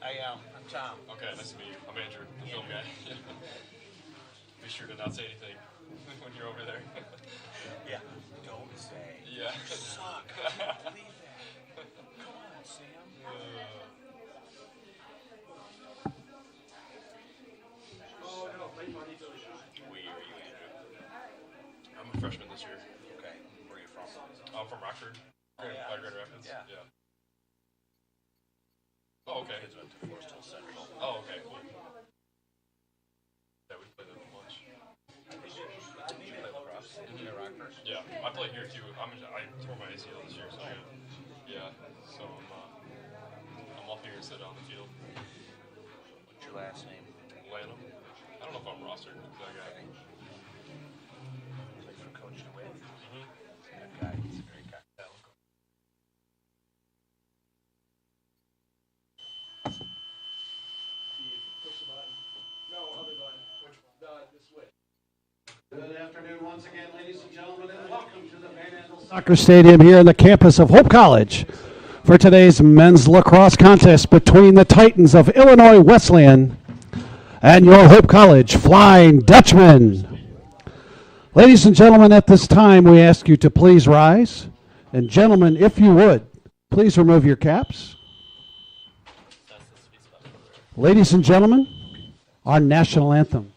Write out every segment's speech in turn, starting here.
I am. I'm Tom. Okay, nice to meet you. I'm Andrew, the film guy. Be sure to not say anything when you're over there. Yeah. Don't say. Yeah. You suck. I can't believe that. Come on, Sam. Oh no, play money. What year are you, Andrew? I'm a freshman this year. Okay. Where are you from? I'm from Rockford. Oh, yeah. Grand Rapids. Yeah. Oh, okay. Kids went to Forest Hill Central. Oh, okay, cool. Yeah, we played that much. Did you play lacrosse? Did you play Rockford? Yeah, I play here too. I tore my ACL this year, so so I'm up here instead on the field. What's your last name? Lanham. I don't know if I'm rostered because I got. Play for Coach DeWitt. Mm-hmm. Good guy. He's a great guy. Push the button. No, other button. Which one? The switch. Good afternoon once again, ladies and gentlemen, and welcome to the Van Andel Soccer Stadium here on the campus of Hope College for today's men's lacrosse contest between the Titans of Illinois Wesleyan and your Hope College Flying Dutchmen. Ladies and gentlemen, at this time we ask you to please rise, and gentlemen, if you would, please remove your caps. Ladies and gentlemen, our national anthem.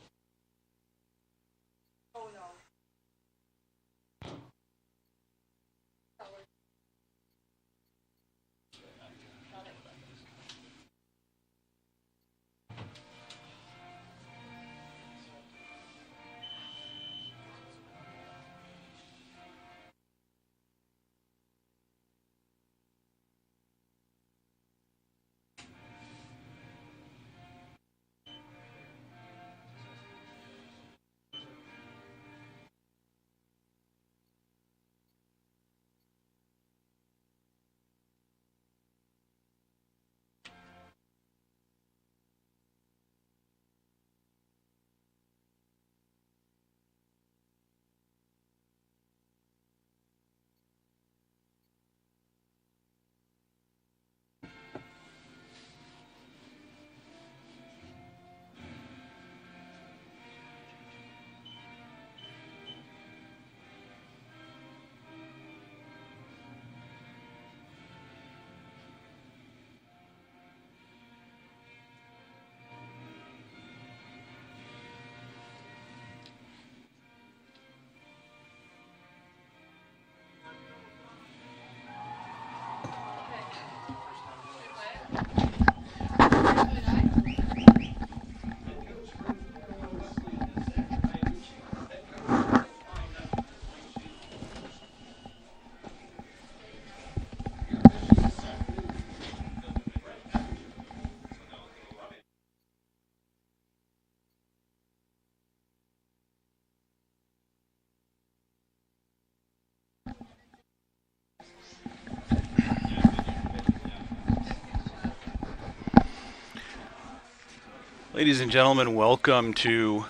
Ladies and gentlemen, welcome to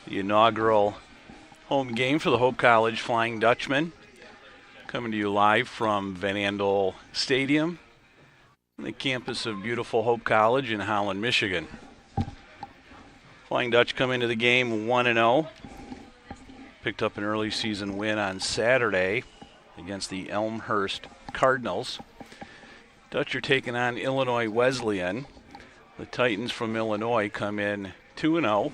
the inaugural home game for the Hope College Flying Dutchmen. Coming to you live from Van Andel Stadium on the campus of beautiful Hope College in Holland, Michigan. Flying Dutch come into the game 1-0. Picked up an early season win on Saturday against the Elmhurst Cardinals. Dutch are taking on Illinois Wesleyan. The Titans from Illinois come in 2-0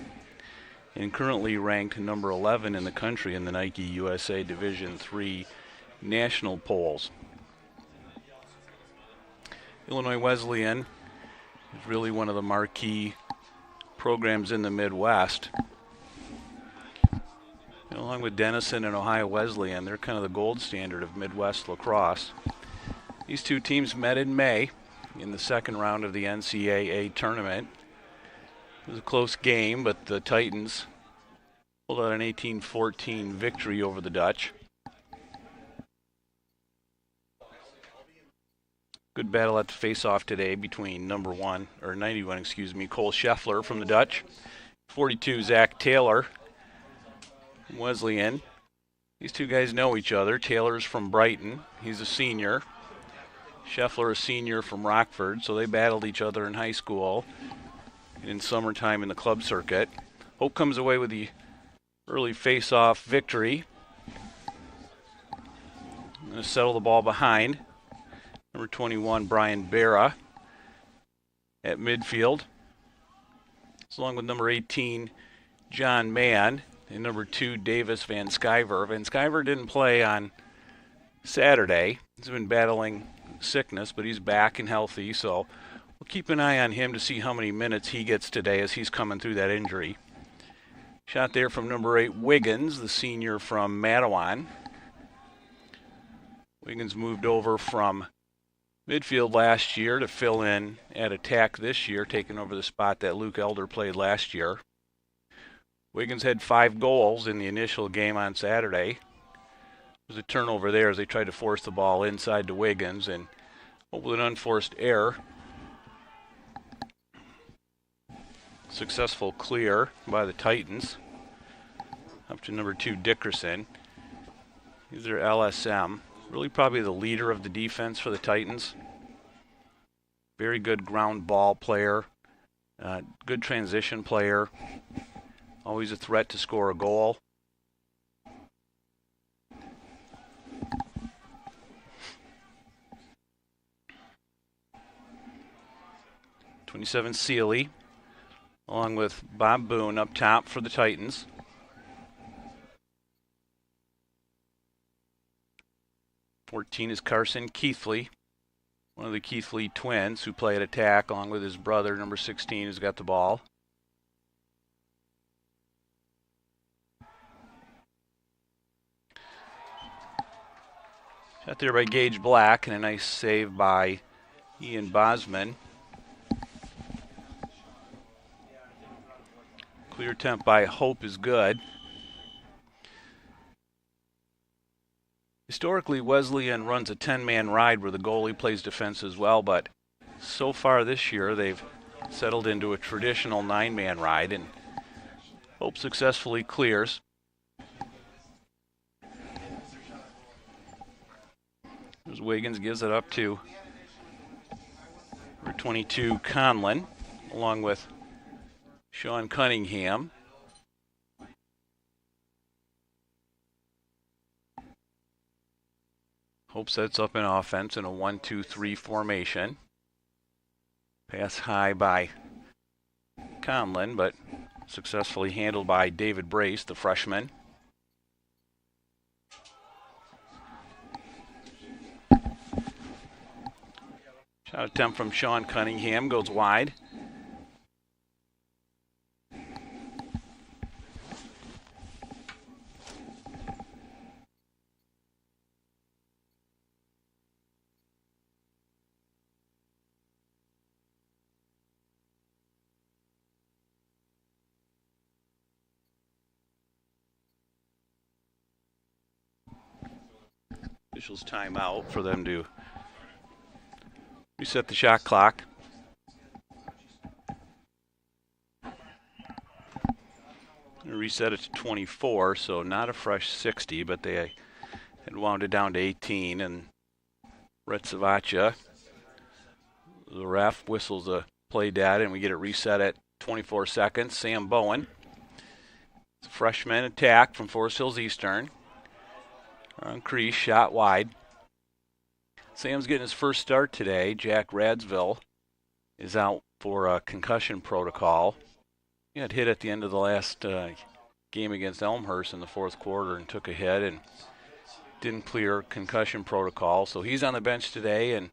and currently ranked number 11 in the country in the Nike USA Division III national polls. Illinois Wesleyan is really one of the marquee programs in the Midwest. And along with Denison and Ohio Wesleyan, they're kind of the gold standard of Midwest lacrosse. These two teams met in May in the second round of the NCAA tournament. It was a close game, but the Titans pulled out an 18-14 victory over the Dutch. Good battle at the face-off today between 91, Cole Scheffler from the Dutch, 42, Zach Taylor from Wesleyan. These two guys know each other. Taylor's from Brighton. He's a senior. Scheffler, a senior from Rockford, so they battled each other in high school and in summertime in the club circuit. Hope comes away with the early face-off victory. I'm going to settle the ball behind. Number 21, Brian Barra at midfield, along with number 18, John Mann, and number 2, Davis Van Skyver. Van Skyver didn't play on Saturday. He's been battling sickness, but he's back and healthy, so we'll keep an eye on him to see how many minutes he gets today as he's coming through that injury. Shot there from number 8, Wiggins, the senior from Matawan. Wiggins moved over from midfield last year to fill in at attack this year, taking over the spot that Luke Elder played last year. Wiggins had 5 goals in the initial game on Saturday. There was a turnover there as they tried to force the ball inside to Wiggins, and with an unforced error, successful clear by the Titans up to number 2, Dickerson. He's their LSM. Really probably the leader of the defense for the Titans. Very good ground ball player. Good transition player. Always a threat to score a goal. #27, Sealy, along with Bob Boone up top for the Titans. #14 is Carson Keithley, one of the Keithley twins who play at attack along with his brother, number 16, who's got the ball. Shot there by Gage Black, and a nice save by Ian Bosman. Clear attempt by Hope is good. Historically, Wesleyan runs a 10-man ride where the goalie plays defense as well, but so far this year they've settled into a traditional 9-man ride, and Hope successfully clears. As Wiggins gives it up to number 22, Conlon, along with Sean Cunningham. Hope sets up an offense in a 1-2-3 formation. Pass high by Conlon, but successfully handled by David Brace, the freshman. Shot attempt from Sean Cunningham goes wide. Officials timeout for them to reset the shot clock. Reset it to 24, so not a fresh 60, but they had wound it down to 18, and Brett Savacha, the ref, whistles a play data, and we get it reset at 24 seconds. Sam Bowen, freshman attack from Forest Hills Eastern. On crease, shot wide. Sam's getting his first start today. Jack Radsville is out for a concussion protocol. He had hit at the end of the last game against Elmhurst in the fourth quarter and took a hit and didn't clear concussion protocol. So he's on the bench today, and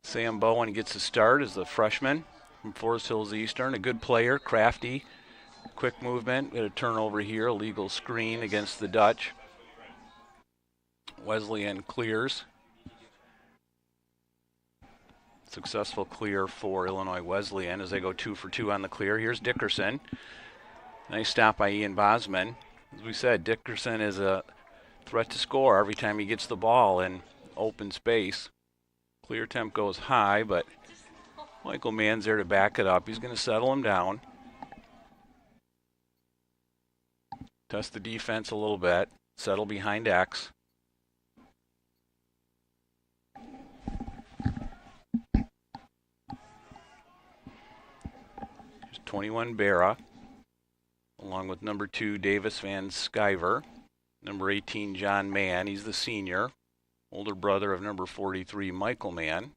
Sam Bowen gets a start as the freshman from Forest Hills Eastern. A good player, crafty, quick movement. We had a turnover here, a legal screen against the Dutch. Wesleyan clears. Successful clear for Illinois Wesleyan as they go 2 for 2 on the clear. Here's Dickerson. Nice stop by Ian Bosman. As we said, Dickerson is a threat to score every time he gets the ball in open space. Clear temp goes high, but Michael Mann's there to back it up. He's going to settle him down. Test the defense a little bit. Settle behind X. Here's 21 Barra, along with number 2 Davis Van Sciver. Number 18 John Mann, he's the senior. Older brother of number 43 Michael Mann.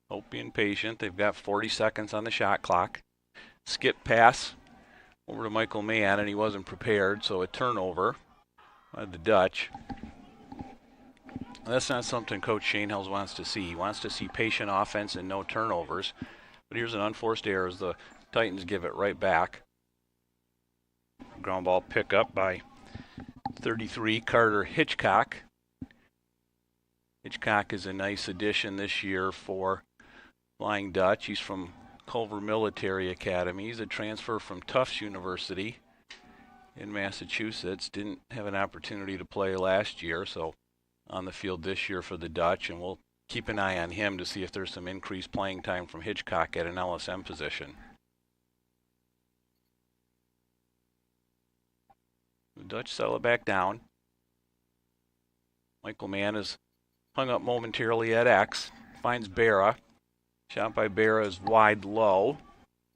Hope being patient. They've got 40 seconds on the shot clock. Skip pass over to Michael Mann, and he wasn't prepared, so a turnover by the Dutch. That's not something Coach Schoenhaus wants to see. He wants to see patient offense and no turnovers. But here's an unforced error as the Titans give it right back. Ground ball pickup by 33 Carter Hitchcock. Hitchcock is a nice addition this year for Flying Dutch. He's from Culver Military Academy. He's a transfer from Tufts University in Massachusetts. Didn't have an opportunity to play last year, so on the field this year for the Dutch, and we'll keep an eye on him to see if there's some increased playing time from Hitchcock at an LSM position. The Dutch settle it back down. Michael Mann is hung up momentarily at X. Finds Barra. Shot by Barra is wide low.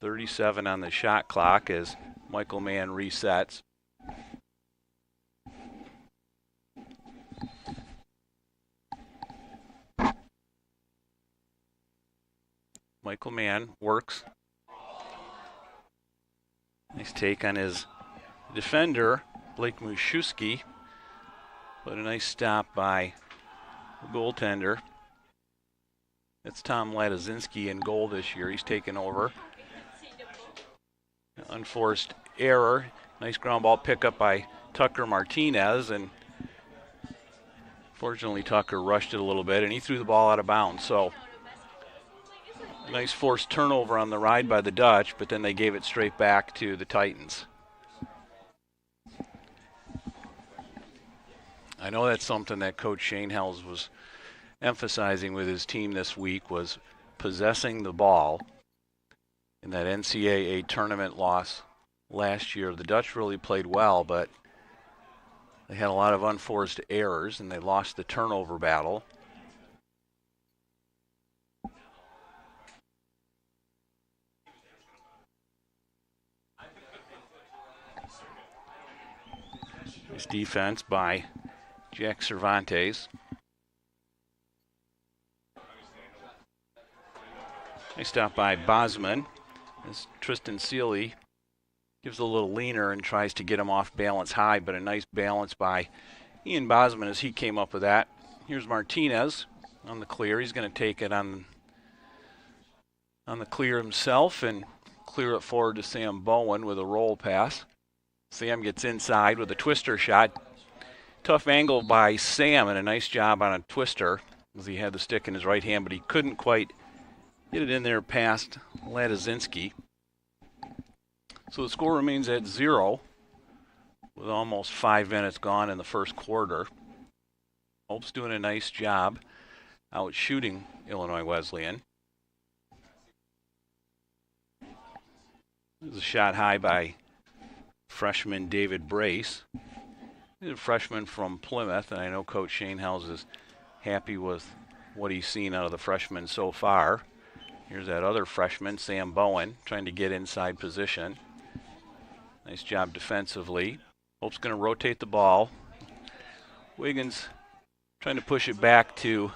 37 on the shot clock as Michael Mann resets. Michael Mann works. Nice take on his defender, Blake Muszewski, but a nice stop by the goaltender. It's Tom Ladazinski in goal this year. He's taken over. Unforced error. Nice ground ball pickup by Tucker Martinez, and fortunately Tucker rushed it a little bit and he threw the ball out of bounds. So nice forced turnover on the ride by the Dutch, but then they gave it straight back to the Titans. I know that's something that Coach Schoenhaus was emphasizing with his team this week, was possessing the ball. In that NCAA tournament loss last year, the Dutch really played well, but they had a lot of unforced errors and they lost the turnover battle. Nice defense by Jack Cervantes. Nice stop by Bosman as Tristan Seeley gives a little leaner and tries to get him off balance high, but a nice balance by Ian Bosman as he came up with that. Here's Martinez on the clear. He's going to take it on the clear himself and clear it forward to Sam Bowen with a roll pass. Sam gets inside with a twister shot. Tough angle by Sam and a nice job on a twister as he had the stick in his right hand, but he couldn't quite get it in there past Ladazinski. So the score remains at 0 with almost 5 minutes gone in the first quarter. Hope's doing a nice job out shooting Illinois Wesleyan. There's a shot high by freshman David Brace. He's a freshman from Plymouth, and I know Coach Schoenhaus is happy with what he's seen out of the freshmen so far. Here's that other freshman, Sam Bowen, trying to get inside position. Nice job defensively. Hope's going to rotate the ball. Wiggins trying to push it back to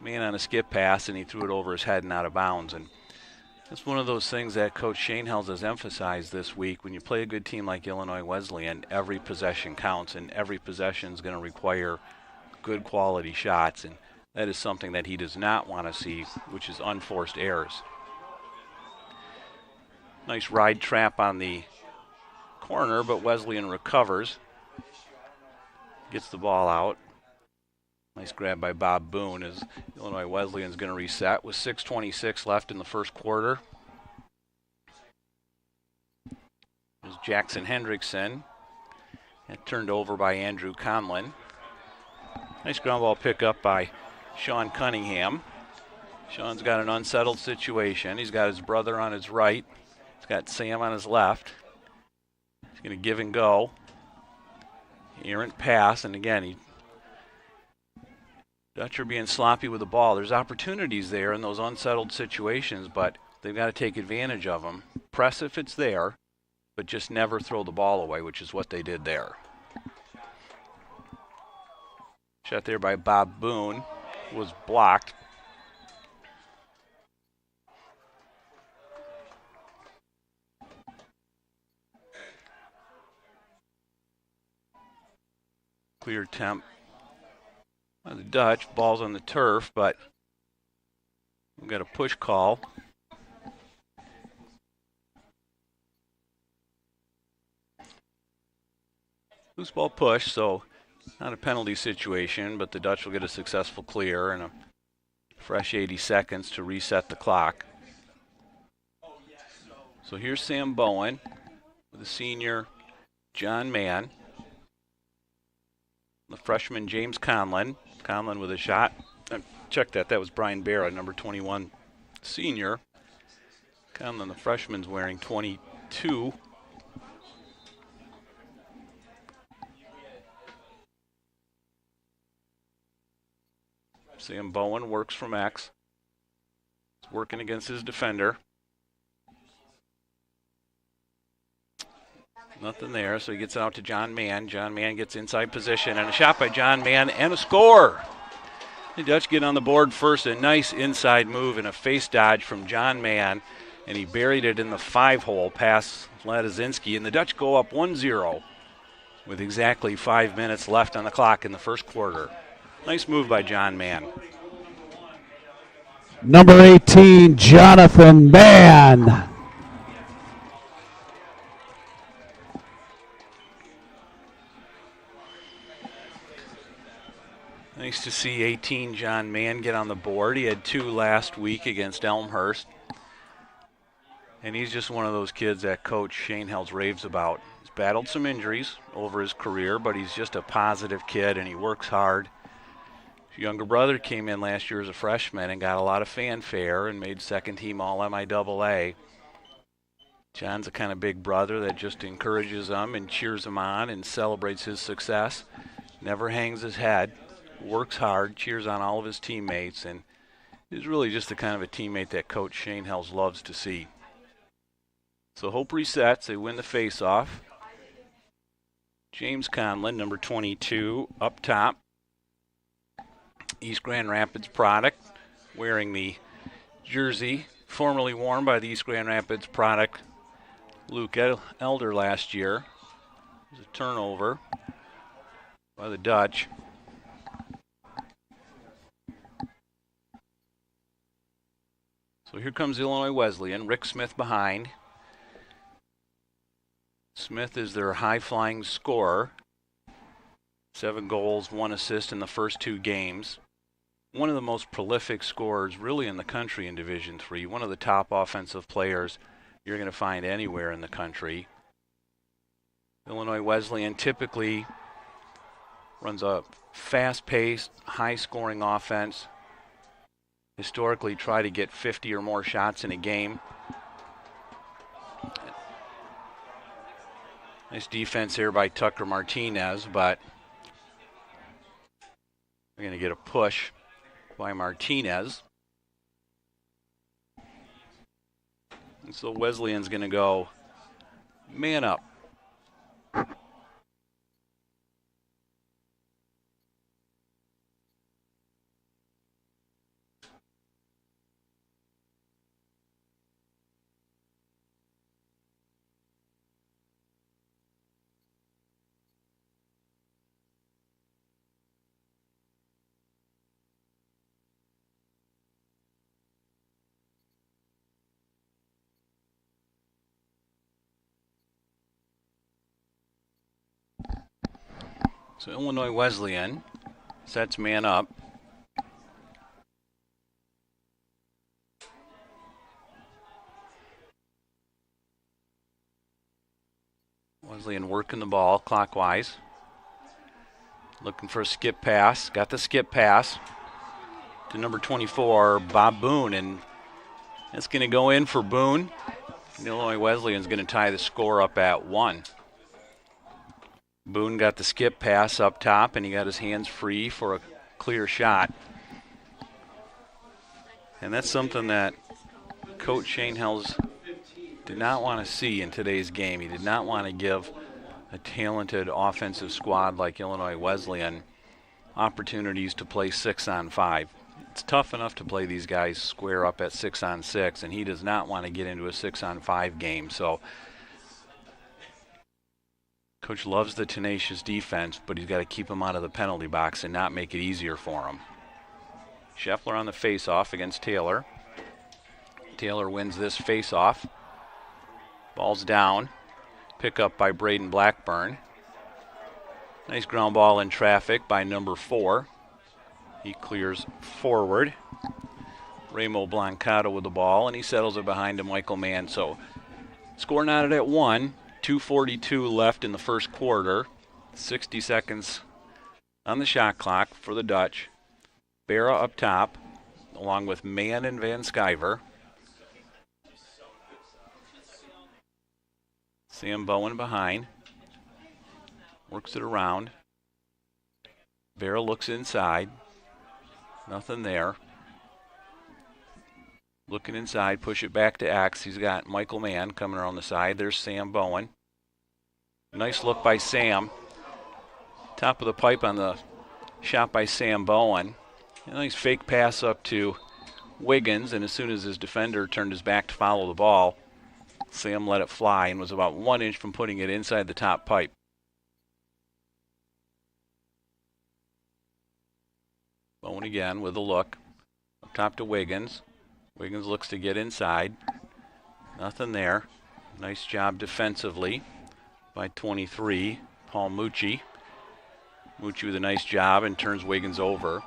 Mann on a skip pass, and he threw it over his head and out of bounds. And that's one of those things that Coach Schoenhaus has emphasized this week. When you play a good team like Illinois Wesleyan, every possession counts, and every possession is going to require good quality shots. And that is something that he does not want to see, which is unforced errors. Nice ride trap on the corner, but Wesleyan recovers. Gets the ball out. Nice grab by Bob Boone as Illinois Wesleyan's going to reset with 6:26 left in the first quarter. There's Jackson Hendrickson. And turned over by Andrew Conlon. Nice ground ball pickup by Sean Cunningham. Sean's got an unsettled situation. He's got his brother on his right. He's got Sam on his left. He's going to give and go. Errant pass, and again, Dutch are being sloppy with the ball. There's opportunities there in those unsettled situations, but they've got to take advantage of them. Press if it's there, but just never throw the ball away, which is what they did there. Shot there by Bob Boone was blocked. Clear attempt by the Dutch. Ball's on the turf, but we've got a push call. Loose ball push, so not a penalty situation, but the Dutch will get a successful clear and a fresh 80 seconds to reset the clock. So here's Sam Bowen with the senior John Mann. The freshman James Conlon. Conlon with a shot. Check that. That was Brian Barra, number 21 senior. Conlon, the freshman's wearing 22. Sam Bowen works from X. He's working against his defender. Nothing there, so he gets it out to John Mann. John Mann gets inside position, and a shot by John Mann, and a score. The Dutch get on the board first. A nice inside move and a face dodge from John Mann, and he buried it in the 5-hole past Ladizinski, and the Dutch go up 1-0 with exactly 5 minutes left on the clock in the first quarter. Nice move by John Mann. Number 18, Jonathan Mann. Nice to see 18 John Mann get on the board. He had 2 last week against Elmhurst. And he's just one of those kids that Coach Shane Hells raves about. He's battled some injuries over his career, but he's just a positive kid and he works hard. His younger brother came in last year as a freshman and got a lot of fanfare and made second team All-MIAA. John's a kind of big brother that just encourages him and cheers him on and celebrates his success. Never hangs his head. Works hard, cheers on all of his teammates, and is really just the kind of a teammate that Coach Shane Hells loves to see. So Hope resets. They win the face-off. James Conlon, number 22, up top. East Grand Rapids product, wearing the jersey formerly worn by the East Grand Rapids product Luke Elder last year. There's a turnover by the Dutch. So here comes Illinois Wesleyan. Rick Smith behind. Smith is their high-flying scorer. 7 goals, 1 assist in the first 2 games. One of the most prolific scorers really in the country in Division III. One of the top offensive players you're going to find anywhere in the country. Illinois Wesleyan typically runs a fast-paced, high-scoring offense. Historically try to get 50 or more shots in a game. Nice defense here by Tucker Martinez, but we're going to get a push by Martinez. And so Wesleyan's going to go man up. So Illinois Wesleyan Sets man up. Wesleyan working the ball clockwise. Looking for a skip pass. Got the skip pass to number 24, Bob Boone. And it's going to go in for Boone. Illinois Wesleyan's going to tie the score up at 1. Boone got the skip pass up top, and he got his hands free for a clear shot. And that's something that Coach Shane Hells did not want to see in today's game. He did not want to give a talented offensive squad like Illinois Wesleyan opportunities to play 6-on-5. It's tough enough to play these guys square up at 6-on-6, and he does not want to get into a 6-on-5 game. So Coach loves the tenacious defense, but he's got to keep them out of the penalty box and not make it easier for them. Scheffler on the face-off against Taylor. Taylor wins this face-off. Ball's down. Pick up by Braden Blackburn. Nice ground ball in traffic by number 4. He clears forward. Ramo Blancato with the ball, and he settles it behind to Michael Mann. So score knotted at 1. 2:42 left in the first quarter. 60 seconds on the shot clock for the Dutch. Barra up top, along with Mann and Van Sciver. Sam Bowen behind. Works it around. Barra looks inside. Nothing there. Looking inside, push it back to X. He's got Michael Mann coming around the side. There's Sam Bowen. Nice look by Sam. Top of the pipe on the shot by Sam Bowen. A nice fake pass up to Wiggins, and as soon as his defender turned his back to follow the ball, Sam let it fly and was about 1 inch from putting it inside the top pipe. Bowen again with a look. Up top to Wiggins. Wiggins looks to get inside. Nothing there. Nice job defensively by 23, Paul Mucci. Mucci with a nice job and turns Wiggins over.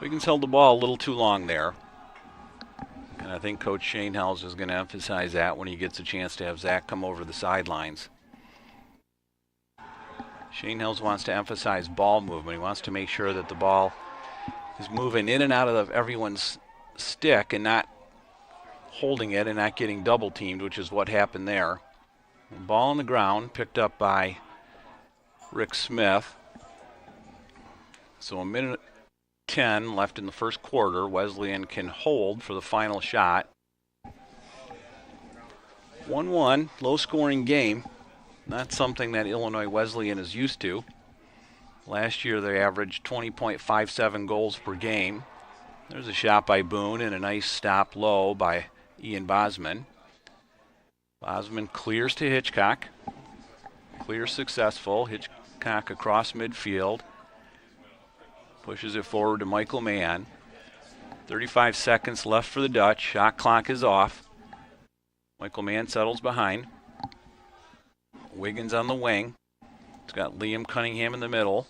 Wiggins held the ball a little too long there. And I think Coach Shane Hells is going to emphasize that when he gets a chance to have Zach come over the sidelines. Shane Hells wants to emphasize ball movement. He wants to make sure that the ball is moving in and out of everyone's stick and not holding it and not getting double teamed, which is what happened there. Ball on the ground, picked up by Rick Smith. So 1:10 left in the first quarter. Wesleyan can hold for the final shot. 1-1, low-scoring game. Not something that Illinois Wesleyan is used to. Last year they averaged 20.57 goals per game. There's a shot by Boone and a nice stop low by Ian Bosman. Bosman clears to Hitchcock. Clear successful. Hitchcock across midfield. Pushes it forward to Michael Mann. 35 seconds left for the Dutch. Shot clock is off. Michael Mann settles behind. Wiggins on the wing. It's got Liam Cunningham in the middle.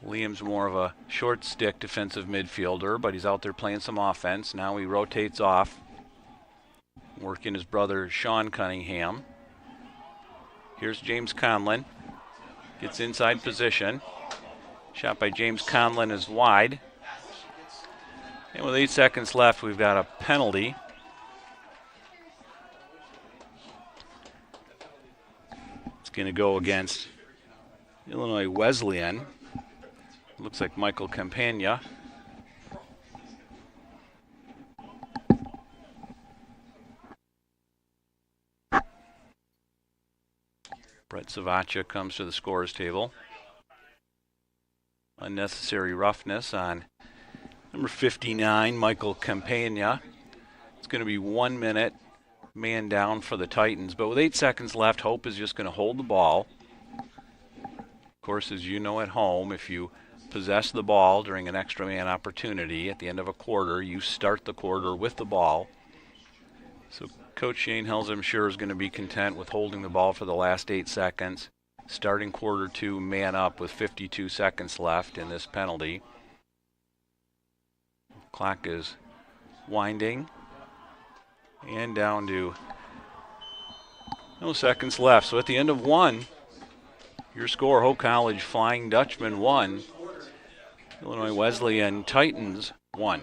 Liam's more of a short stick defensive midfielder, but he's out there playing some offense. Now he rotates off, working his brother Sean Cunningham. Here's James Conlon. Gets inside position. Shot by James Conlon is wide. And with 8 seconds left, we've got a penalty. It's going to go against Illinois Wesleyan. Looks like Michael Campagna. Brett Savacha comes to the scorer's table. Unnecessary roughness on number 59, Michael Campagna. It's going to be 1 minute, man down for the Titans. But with 8 seconds left, Hope is just going to hold the ball. Of course, as you know at home, if you possess the ball during an extra man opportunity at the end of a quarter, you start the quarter with the ball. So Coach Shane Hells, I'm sure, is going to be content with holding the ball for the last 8 seconds. starting quarter 2 man up with 52 seconds left in this penalty. Clock is winding and down to no seconds left. So at the end of 1, your score, Hope College Flying Dutchman 1, Illinois Wesleyan Titans 1.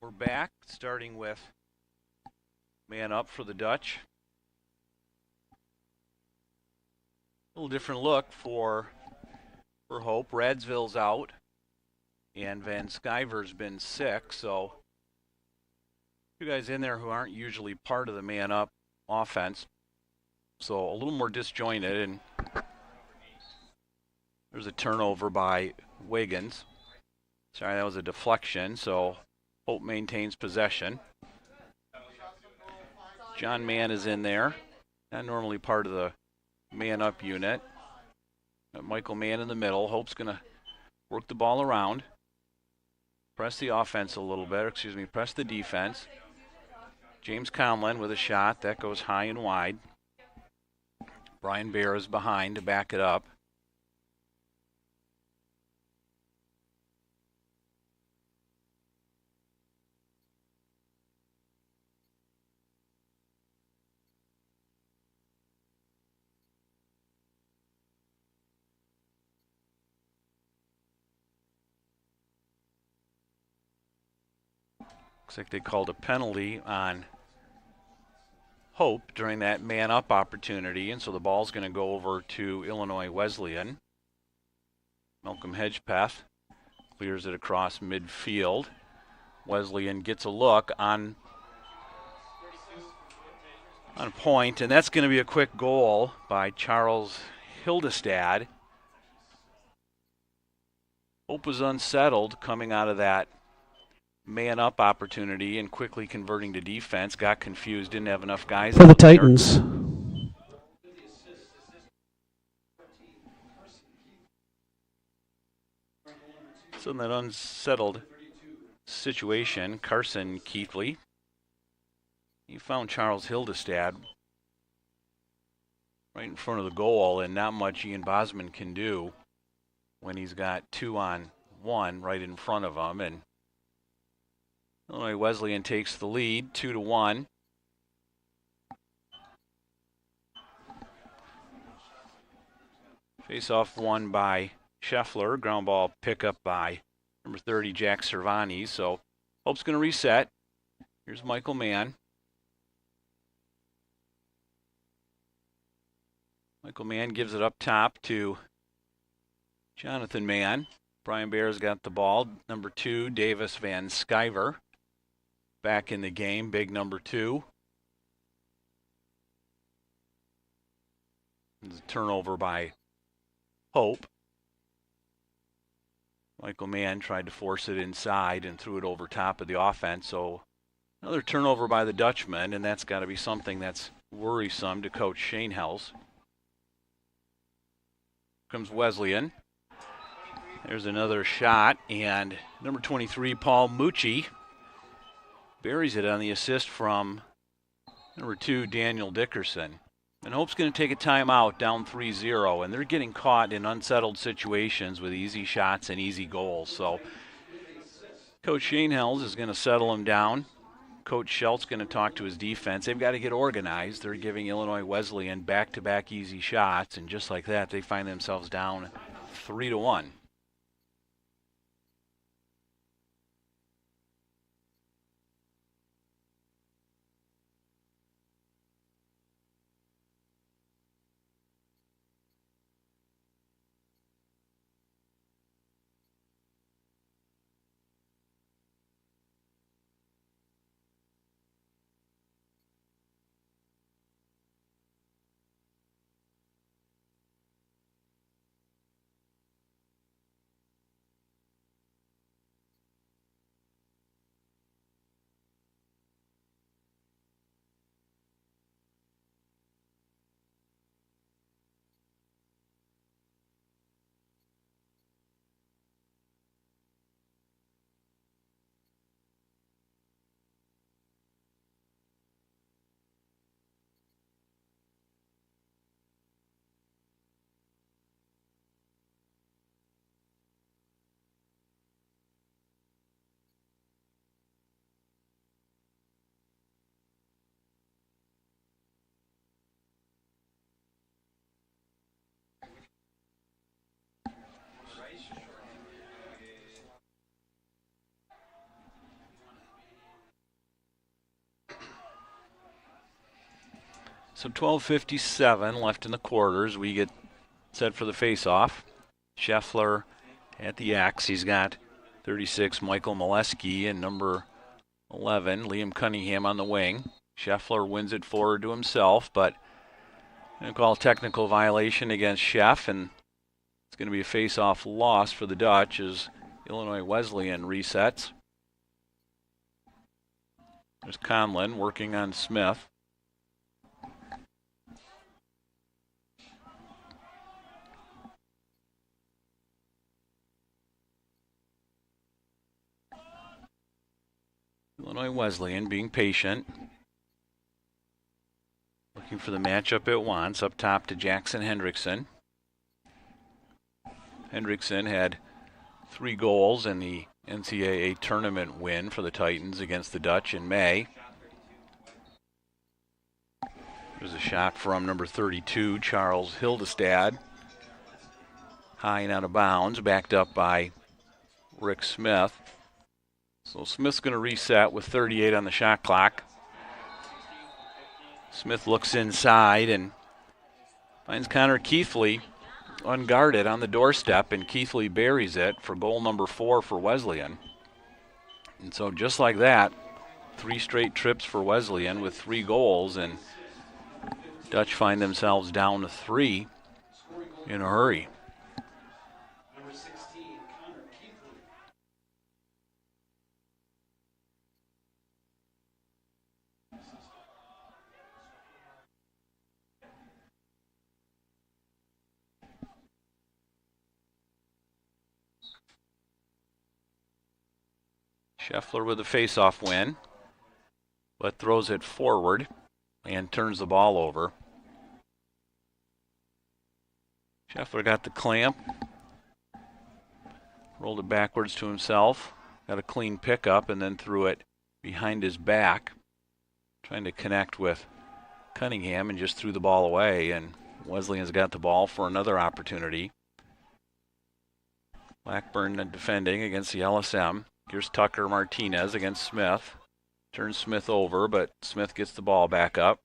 We're back, starting with man up for the Dutch. A little different look for Hope. Radsville's out, and Van Skyver's been sick, so two guys in there who aren't usually part of the man up offense. So a little more disjointed, and there's a turnover by Wiggins. Sorry, that was a deflection, so Hope maintains possession. John Mann is in there, not normally part of the man-up unit. Michael Mann in the middle. Hope's going to work the ball around, press the offense a little bit, press the defense. James Conlon with a shot. That goes high and wide. Brian Bear is behind to back it up. Looks like they called a penalty on Hope during that man-up opportunity, and so the ball's going to go over to Illinois Wesleyan. Malcolm Hedgepeth clears it across midfield. Wesleyan gets a look on point, and that's going to be a quick goal by Charles Hildestad. Hope was unsettled coming out of that man-up opportunity and quickly converting to defense. Got confused, didn't have enough guys for the Titans. So in that unsettled situation, Carson Keithley, he found Charles Hildestad right in front of the goal, and not much Ian Bosman can do when he's got two on one right in front of them, and Illinois Wesleyan takes the lead, 2-1. Face-off won by Scheffler. Ground ball pickup by number 30, Jack Cervantes. So Hope's going to reset. Here's Michael Mann. Michael Mann gives it up top to Jonathan Mann. Brian Bear's got the ball. Number 2, Davis Van Sciver. Back in the game, big number 2. There's a turnover by Hope. Michael Mann tried to force it inside and threw it over top of the offense. So another turnover by the Dutchman, and that's got to be something that's worrisome to Coach Shane Hells. Comes Wesleyan. There's another shot, and number 23, Paul Mucci, buries it on the assist from number 2, Daniel Dickerson. And Hope's going to take a timeout down 3-0, and they're getting caught in unsettled situations with easy shots and easy goals. So Coach Shane Hells is going to settle them down. Coach Schultz going to talk to his defense. They've got to get organized. They're giving Illinois Wesleyan back-to-back easy shots, and just like that, they find themselves down 3-1. So 12:57 left in the quarters. We get set for the face-off. Scheffler at the X. He's got 36, Michael Molesky, and number 11, Liam Cunningham on the wing. Scheffler wins it forward to himself, but going to call a technical violation against Scheff, and it's going to be a face-off loss for the Dutch as Illinois Wesleyan resets. There's Conlon working on Smith. Illinois Wesleyan being patient. Looking for the matchup it wants. Up top to Jackson Hendrickson. Hendrickson had 3 goals in the NCAA tournament win for the Titans against the Dutch in May. There's a shot from number 32, Charles Hildestad. High and out of bounds, backed up by Rick Smith. So Smith's going to reset with 38 on the shot clock. Smith looks inside and finds Connor Keithley unguarded on the doorstep, and Keithley buries it for goal number 4 for Wesleyan. And so just like that, 3 straight trips for Wesleyan with 3 goals, and Dutch find themselves down to 3 in a hurry. Scheffler with a face-off win, but throws it forward and turns the ball over. Scheffler got the clamp, Rolled it backwards to himself. Got a clean pickup and then threw it behind his back. Trying to connect with Cunningham and just threw the ball away. And Wesleyan's got the ball for another opportunity. Blackburn defending against the LSM. Here's Tucker Martinez against Smith. Turns Smith over, but Smith gets the ball back up.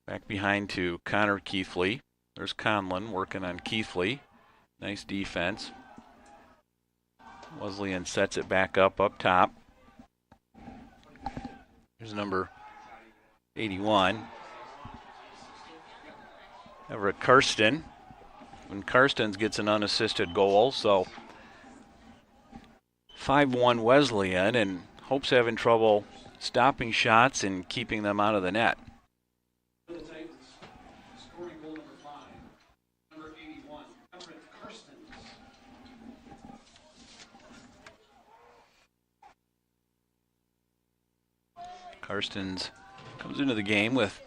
Back behind to Connor Keithley. There's Conlon working on Keithley. Nice defense. Wesleyan sets it back up top. Here's number 81. Everett Karsten. And Karstens gets an unassisted goal, so 5-1 Wesleyan, and Hope's having trouble stopping shots and keeping them out of the net. Scoring goal number 5, number 81, Everett Karstens. Karstens comes into the game with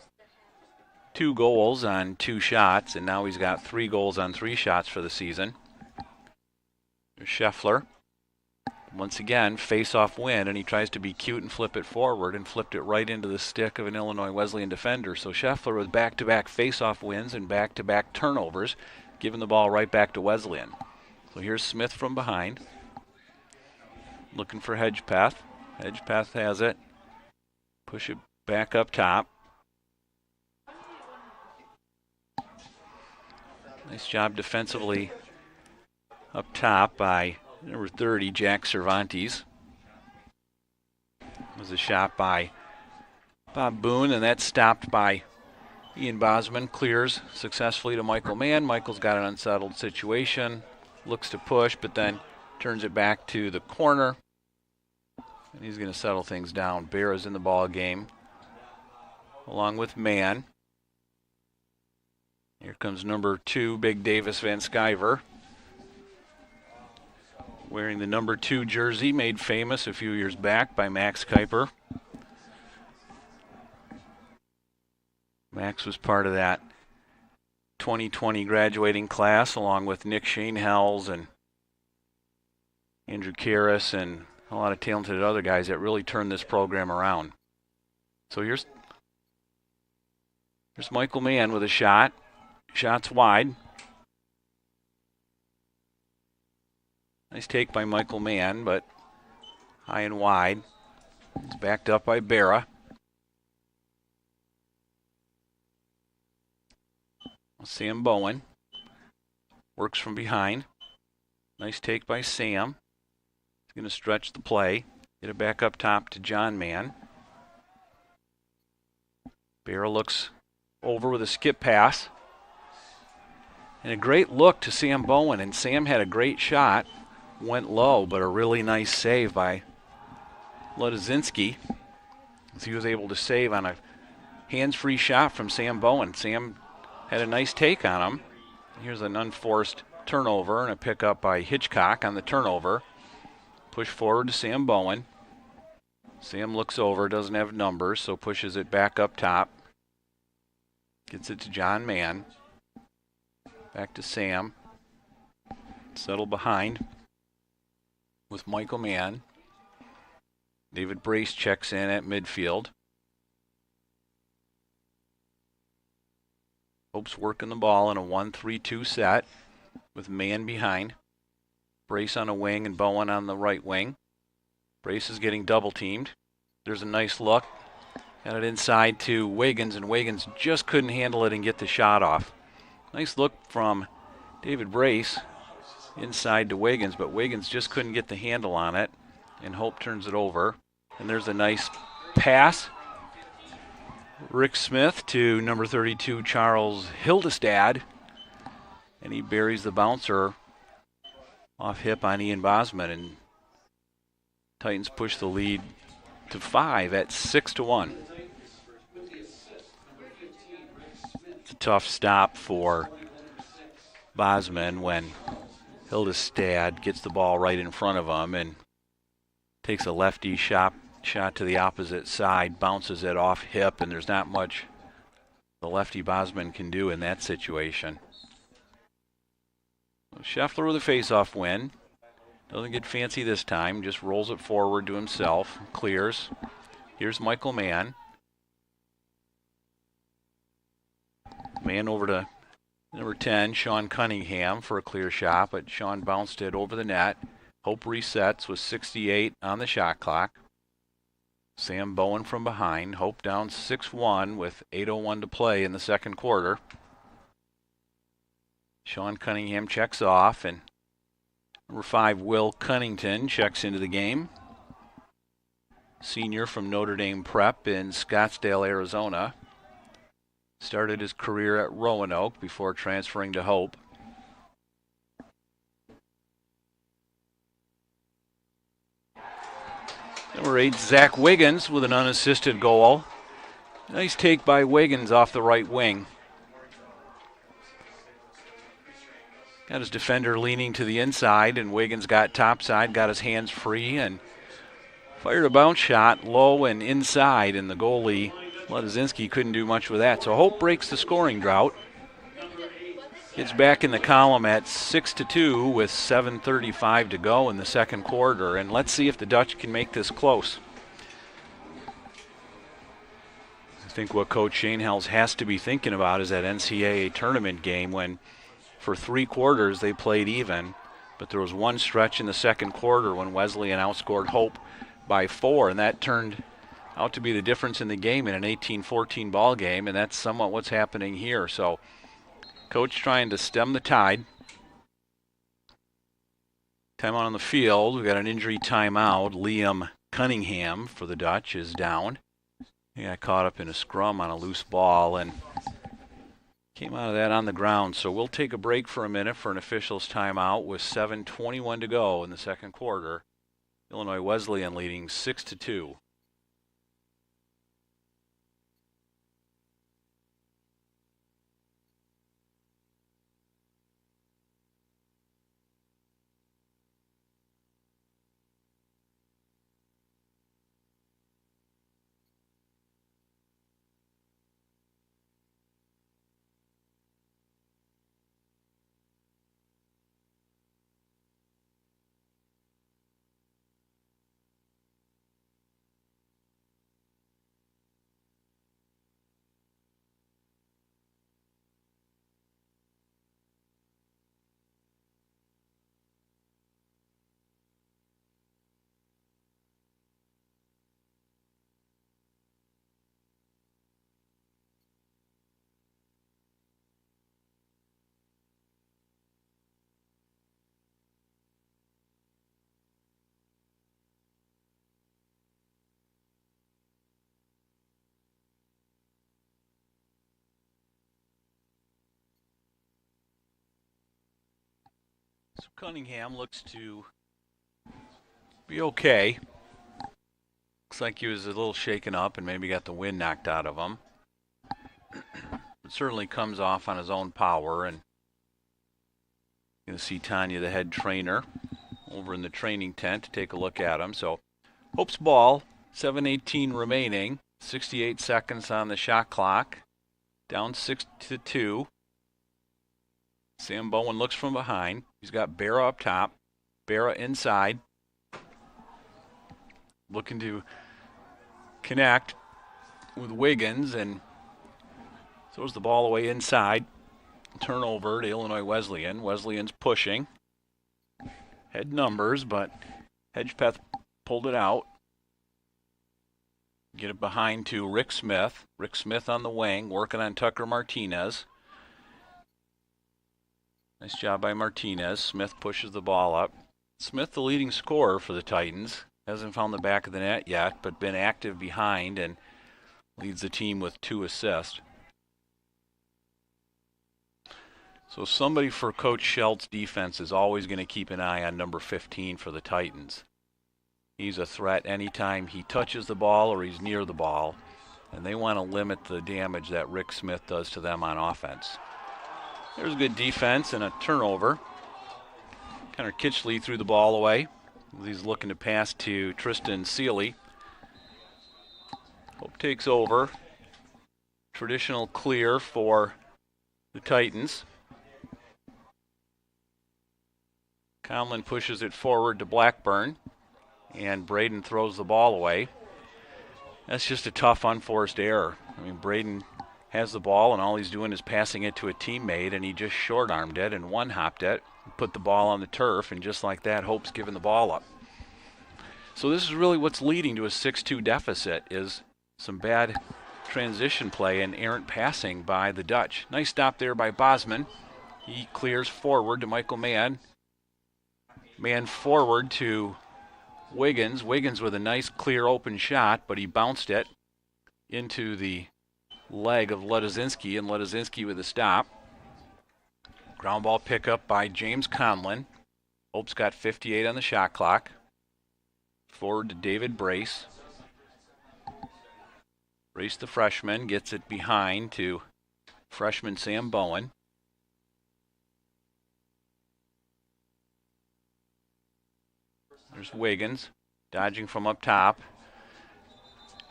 2 goals on 2 shots, and now he's got 3 goals on 3 shots for the season. There's Scheffler. Once again, face-off win, and he tries to be cute and flip it forward and flipped it right into the stick of an Illinois Wesleyan defender. So Scheffler with back-to-back face-off wins and back-to-back turnovers, giving the ball right back to Wesleyan. So here's Smith from behind. Looking for Hedgepeth. Hedgepeth has it. Push it back up top. Nice job defensively up top by number 30, Jack Cervantes. It was a shot by Bob Boone, and that's stopped by Ian Bosman. Clears successfully to Michael Mann. Michael's got an unsettled situation. Looks to push, but then turns it back to the corner. And he's going to settle things down. Bear's in the ball game, along with Mann. Here comes number 2, Big Davis Van Sciver. Wearing the number 2 jersey, made famous a few years back by Max Kuiper. Max was part of that 2020 graduating class, along with Nick Schoenhels and Andrew Karras and a lot of talented other guys that really turned this program around. So here's Michael Mann with a shot. Shot's wide. Nice take by Michael Mann, but high and wide. It's backed up by Berra. Sam Bowen works from behind. Nice take by Sam. He's going to stretch the play. Get it back up top to John Mann. Berra looks over with a skip pass. And a great look to Sam Bowen, and Sam had a great shot. Went low, but a really nice save by Ledozinski. As he was able to save on a hands-free shot from Sam Bowen. Sam had a nice take on him. Here's an unforced turnover and a pickup by Hitchcock on the turnover. Push forward to Sam Bowen. Sam looks over, doesn't have numbers, so pushes it back up top. Gets it to John Mann. Back to Sam. Settle behind with Michael Mann. David Brace checks in at midfield. Hope's working the ball in a 1-3-2 set with Mann behind. Brace on a wing and Bowen on the right wing. Brace is getting double teamed. There's a nice look. Got it inside to Wiggins, and Wiggins just couldn't handle it and get the shot off. Nice look from David Brace inside to Wiggins, but Wiggins just couldn't get the handle on it, and Hope turns it over. And there's a nice pass. Rick Smith to number 32, Charles Hildestad, and he buries the bouncer off hip on Ian Bosman, and Titans push the lead to 5 at 6-1. It's a tough stop for Bosman when Hildestad gets the ball right in front of him and takes a lefty shot to the opposite side, bounces it off hip, and there's not much the lefty Bosman can do in that situation. Scheffler with a face-off win. Doesn't get fancy this time, just rolls it forward to himself, clears. Here's Michael Mann. Mann over to number 10, Sean Cunningham for a clear shot, but Sean bounced it over the net. Hope resets with 68 on the shot clock. Sam Bowen from behind. Hope down 6-1 with 8:01 to play in the second quarter. Sean Cunningham checks off, and number 5, Will Cunnington, checks into the game. Senior from Notre Dame Prep in Scottsdale, Arizona. Started his career at Roanoke before transferring to Hope. Number 8, Zach Wiggins with an unassisted goal. Nice take by Wiggins off the right wing. Got his defender leaning to the inside, and Wiggins got topside, got his hands free, and fired a bounce shot low and inside, and the goalie, Ledezinski, couldn't do much with that. So Hope breaks the scoring drought. Gets back in the column at 6-2 with 7:35 to go in the second quarter. And let's see if the Dutch can make this close. I think what Coach Schoenhels has to be thinking about is that NCAA tournament game when for 3 quarters they played even. But there was one stretch in the second quarter when Wesleyan outscored Hope by 4, and that turned out to be the difference in the game in an 18-14 ball game, and that's somewhat what's happening here. So Coach trying to stem the tide. Timeout on the field. We've got an injury timeout. Liam Cunningham for the Dutch is down. He got caught up in a scrum on a loose ball and came out of that on the ground. So we'll take a break for a minute for an official's timeout with 7:21 to go in the second quarter. Illinois Wesleyan leading 6-2. So Cunningham looks to be okay. Looks like he was a little shaken up and maybe got the wind knocked out of him. It certainly comes off on his own power, and you're going to see Tanya, the head trainer, over in the training tent to take a look at him. So Hope's ball, 7:18 remaining, 68 seconds on the shot clock, down 6-2. Sam Bowen looks from behind. He's got Barra up top. Barra inside. Looking to connect with Wiggins, and throws the ball away inside. Turnover to Illinois Wesleyan. Wesleyan's pushing. Had numbers, but Hedgepeth pulled it out. Get it behind to Rick Smith. Rick Smith on the wing, working on Tucker Martinez. Nice job by Martinez. Smith pushes the ball up. Smith, the leading scorer for the Titans. Hasn't found the back of the net yet, but been active behind and leads the team with 2 assists. So somebody for Coach Schultz's defense is always going to keep an eye on number 15 for the Titans. He's a threat anytime he touches the ball or he's near the ball, and they want to limit the damage that Rick Smith does to them on offense. There's good defense and a turnover. Connor Kitchley threw the ball away. He's looking to pass to Tristan Seeley. Hope takes over. Traditional clear for the Titans. Conlon pushes it forward to Blackburn, and Braden throws the ball away. That's just a tough, unforced error. I mean, Braden has the ball, and all he's doing is passing it to a teammate, and he just short-armed it and one-hopped it, put the ball on the turf, and just like that, Hope's giving the ball up. So this is really what's leading to a 6-2 deficit, is some bad transition play and errant passing by the Dutch. Nice stop there by Bosman. He clears forward to Michael Mann. Mann forward to Wiggins. Wiggins with a nice clear open shot, but he bounced it into the leg of Ledozinski, and Ledozinski with a stop. Ground ball pickup by James Conlon. Hope's got 58 on the shot clock. Forward to David Brace. Brace, the freshman, gets it behind to freshman Sam Bowen. There's Wiggins dodging from up top.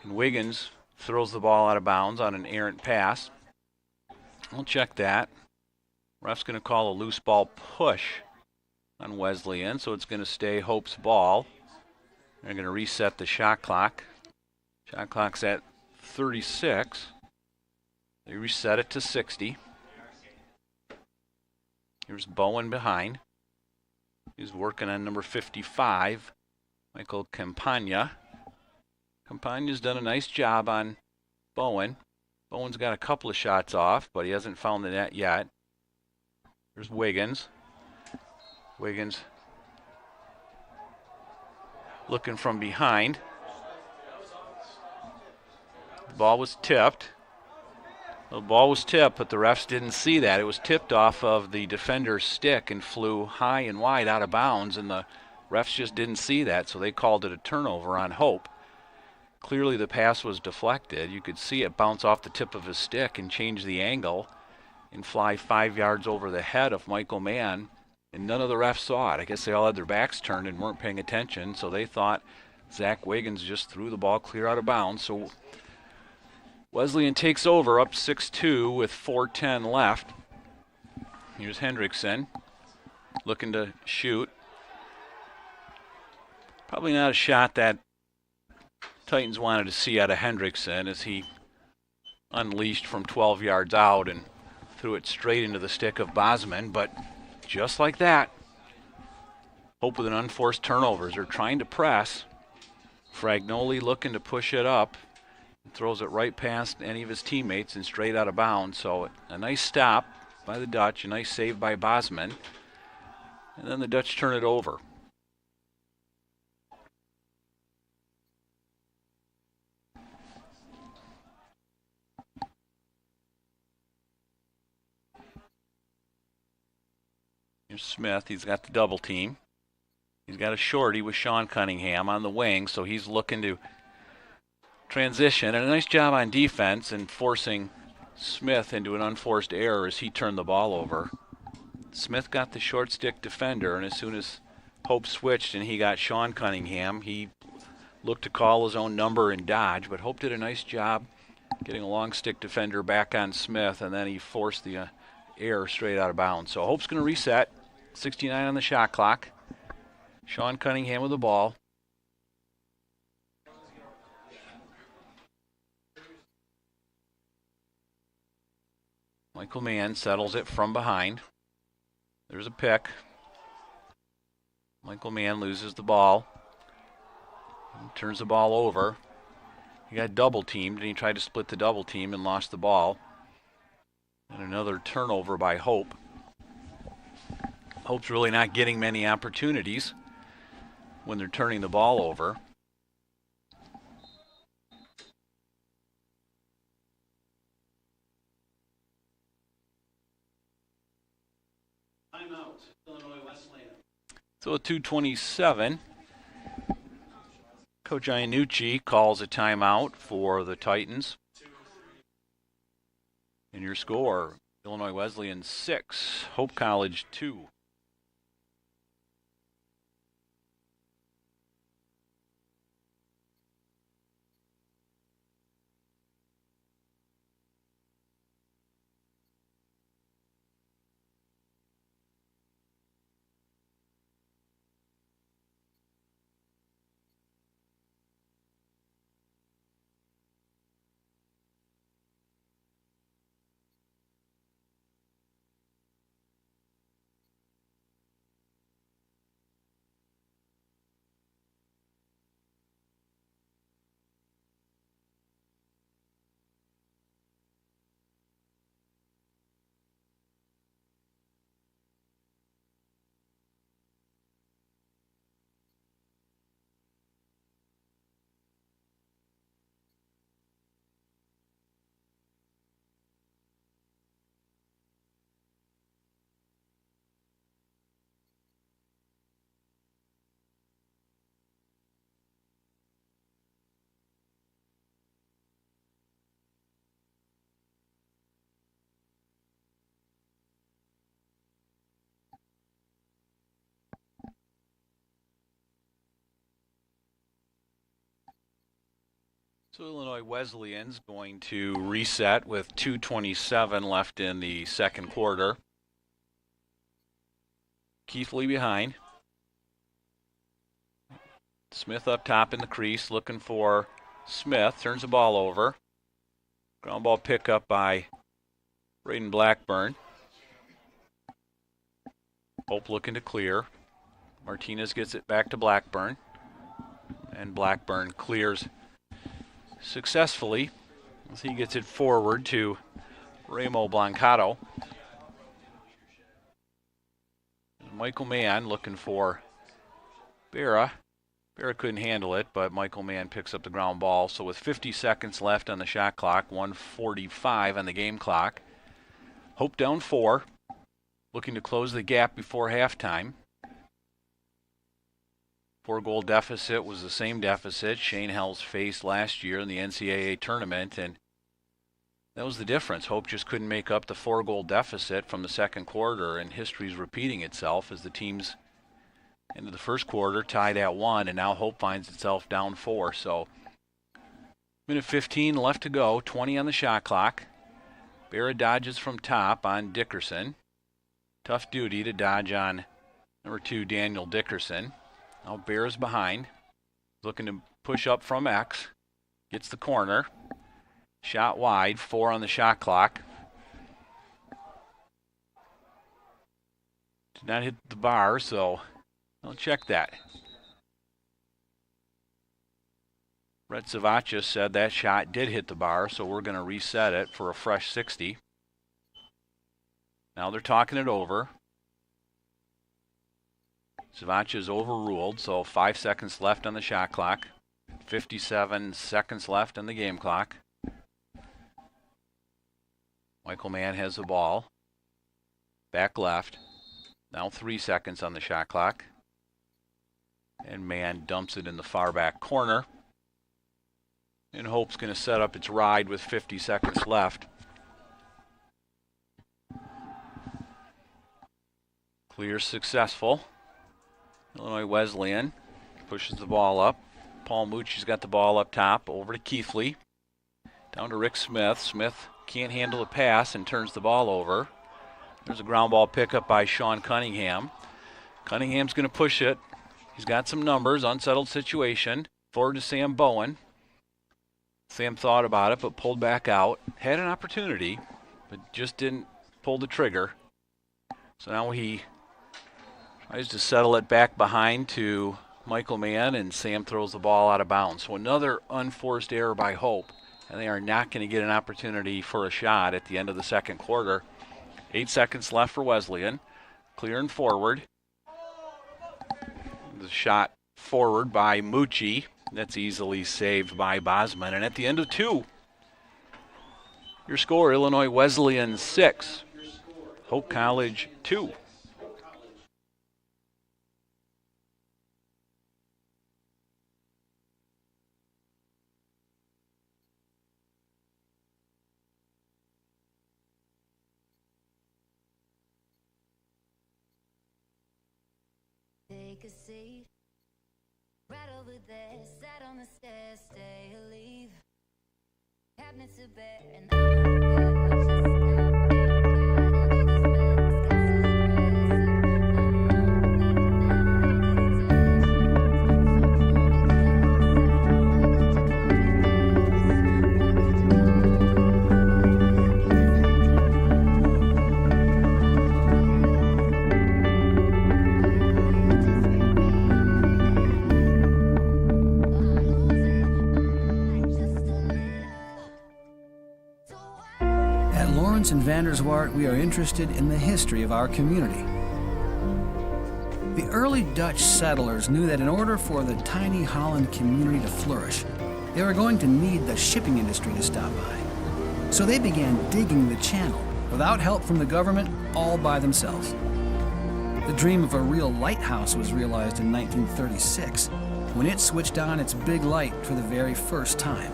And Wiggins throws the ball out of bounds on an errant pass. We'll check that. Ref's going to call a loose ball push on Wesleyan, so it's going to stay Hope's ball. They're going to reset the shot clock. Shot clock's at 36. They reset it to 60. Here's Bowen behind. He's working on number 55, Michael Campagna. Campagna's done a nice job on Bowen. Bowen's got a couple of shots off, but he hasn't found the net yet. There's Wiggins. Wiggins looking from behind. The ball was tipped. The ball was tipped, but the refs didn't see that. It was tipped off of the defender's stick and flew high and wide out of bounds, and the refs just didn't see that, so they called it a turnover on Hope. Clearly the pass was deflected. You could see it bounce off the tip of his stick and change the angle and fly 5 yards over the head of Michael Mann, and none of the refs saw it. I guess they all had their backs turned and weren't paying attention, so they thought Zach Wiggins just threw the ball clear out of bounds. So Wesleyan takes over, up 6-2 with 4:10 left. Here's Hendrickson looking to shoot. Probably not a shot that Titans wanted to see out of Hendrickson, as he unleashed from 12 yards out and threw it straight into the stick of Bosman. But just like that, Hope with an unforced turnovers. They're trying to press. Fragnoli looking to push it up. Throws it right past any of his teammates and straight out of bounds. So a nice stop by the Dutch, a nice save by Bosman. And then the Dutch turn it over. Here's Smith. He's got the double team. He's got a shorty with Sean Cunningham on the wing, so he's looking to transition. And a nice job on defense and forcing Smith into an unforced error as he turned the ball over. Smith got the short stick defender, and as soon as Hope switched and he got Sean Cunningham, he looked to call his own number and dodge, but Hope did a nice job getting a long stick defender back on Smith, and then he forced the error straight out of bounds. So Hope's going to reset. 69 on the shot clock. Sean Cunningham with the ball. Michael Mann settles it from behind. There's a pick. Michael Mann loses the ball. Turns the ball over. He got double teamed, and he tried to split the double team and lost the ball. And another turnover by Hope. Hope's really not getting many opportunities when they're turning the ball over. Timeout, Illinois Wesleyan. So at 2:27, Coach Iannucci calls a timeout for the Titans. And your score, Illinois Wesleyan 6, Hope College 2. So Illinois Wesleyan's going to reset with 2:27 left in the second quarter. Keithley behind. Smith up top in the crease looking for Smith. Turns the ball over. Ground ball pickup by Braden Blackburn. Hope looking to clear. Martinez gets it back to Blackburn. And Blackburn clears successfully as he gets it forward to Ramo Blancato. Michael Mann looking for Berra. Berra couldn't handle it, but Michael Mann picks up the ground ball. So with 50 seconds left on the shot clock, 1:45 on the game clock. Hope down 4, looking to close the gap before halftime. 4-goal deficit was the same deficit Shane Hells faced last year in the NCAA tournament, and that was the difference. Hope just couldn't make up the 4-goal deficit from the second quarter, and history's repeating itself as the teams into the first quarter tied at 1, and now Hope finds itself down 4. So minute 15 left to go, 20 on the shot clock. Berra dodges from top on Dickerson. Tough duty to dodge on number 2, Daniel Dickerson. Now Berra's behind, looking to push up from X. Gets the corner. Shot wide, 4 on the shot clock. Did not hit the bar, so I'll check that. Brett Zavachis said that shot did hit the bar, so we're going to reset it for a fresh 60. Now they're talking it over. Zavachis overruled, so 5 seconds left on the shot clock. 57 seconds left on the game clock. Michael Mann has the ball. Back left. Now 3 seconds on the shot clock. And Mann dumps it in the far back corner. And Hope's going to set up its ride with 50 seconds left. Clear successful. Illinois Wesleyan pushes the ball up. Paul Mucci's got the ball up top. Over to Keithley. Down to Rick Smith. Smith can't handle the pass and turns the ball over. There's a ground ball pickup by Sean Cunningham. Cunningham's going to push it. He's got some numbers. Unsettled situation. Forward to Sam Bowen. Sam thought about it but pulled back out. Had an opportunity but just didn't pull the trigger. So now he tries to settle it back behind to Michael Mann, and Sam throws the ball out of bounds. So another unforced error by Hope, and they are not going to get an opportunity for a shot at the end of the second quarter. 8 seconds left for Wesleyan. Clear and forward. The shot forward by Mucci. That's easily saved by Bosman. And at the end of 2, your score, Illinois Wesleyan 6, Hope College 2. Take a seat, right over there, sat on the stairs, stay or leave. Cabinets are bare and I don't In Vanderswart, we are interested in the history of our community. The early Dutch settlers knew that in order for the tiny Holland community to flourish, they were going to need the shipping industry to stop by. So they began digging the channel, without help from the government, all by themselves. The dream of a real lighthouse was realized in 1936, when it switched on its big light for the very first time.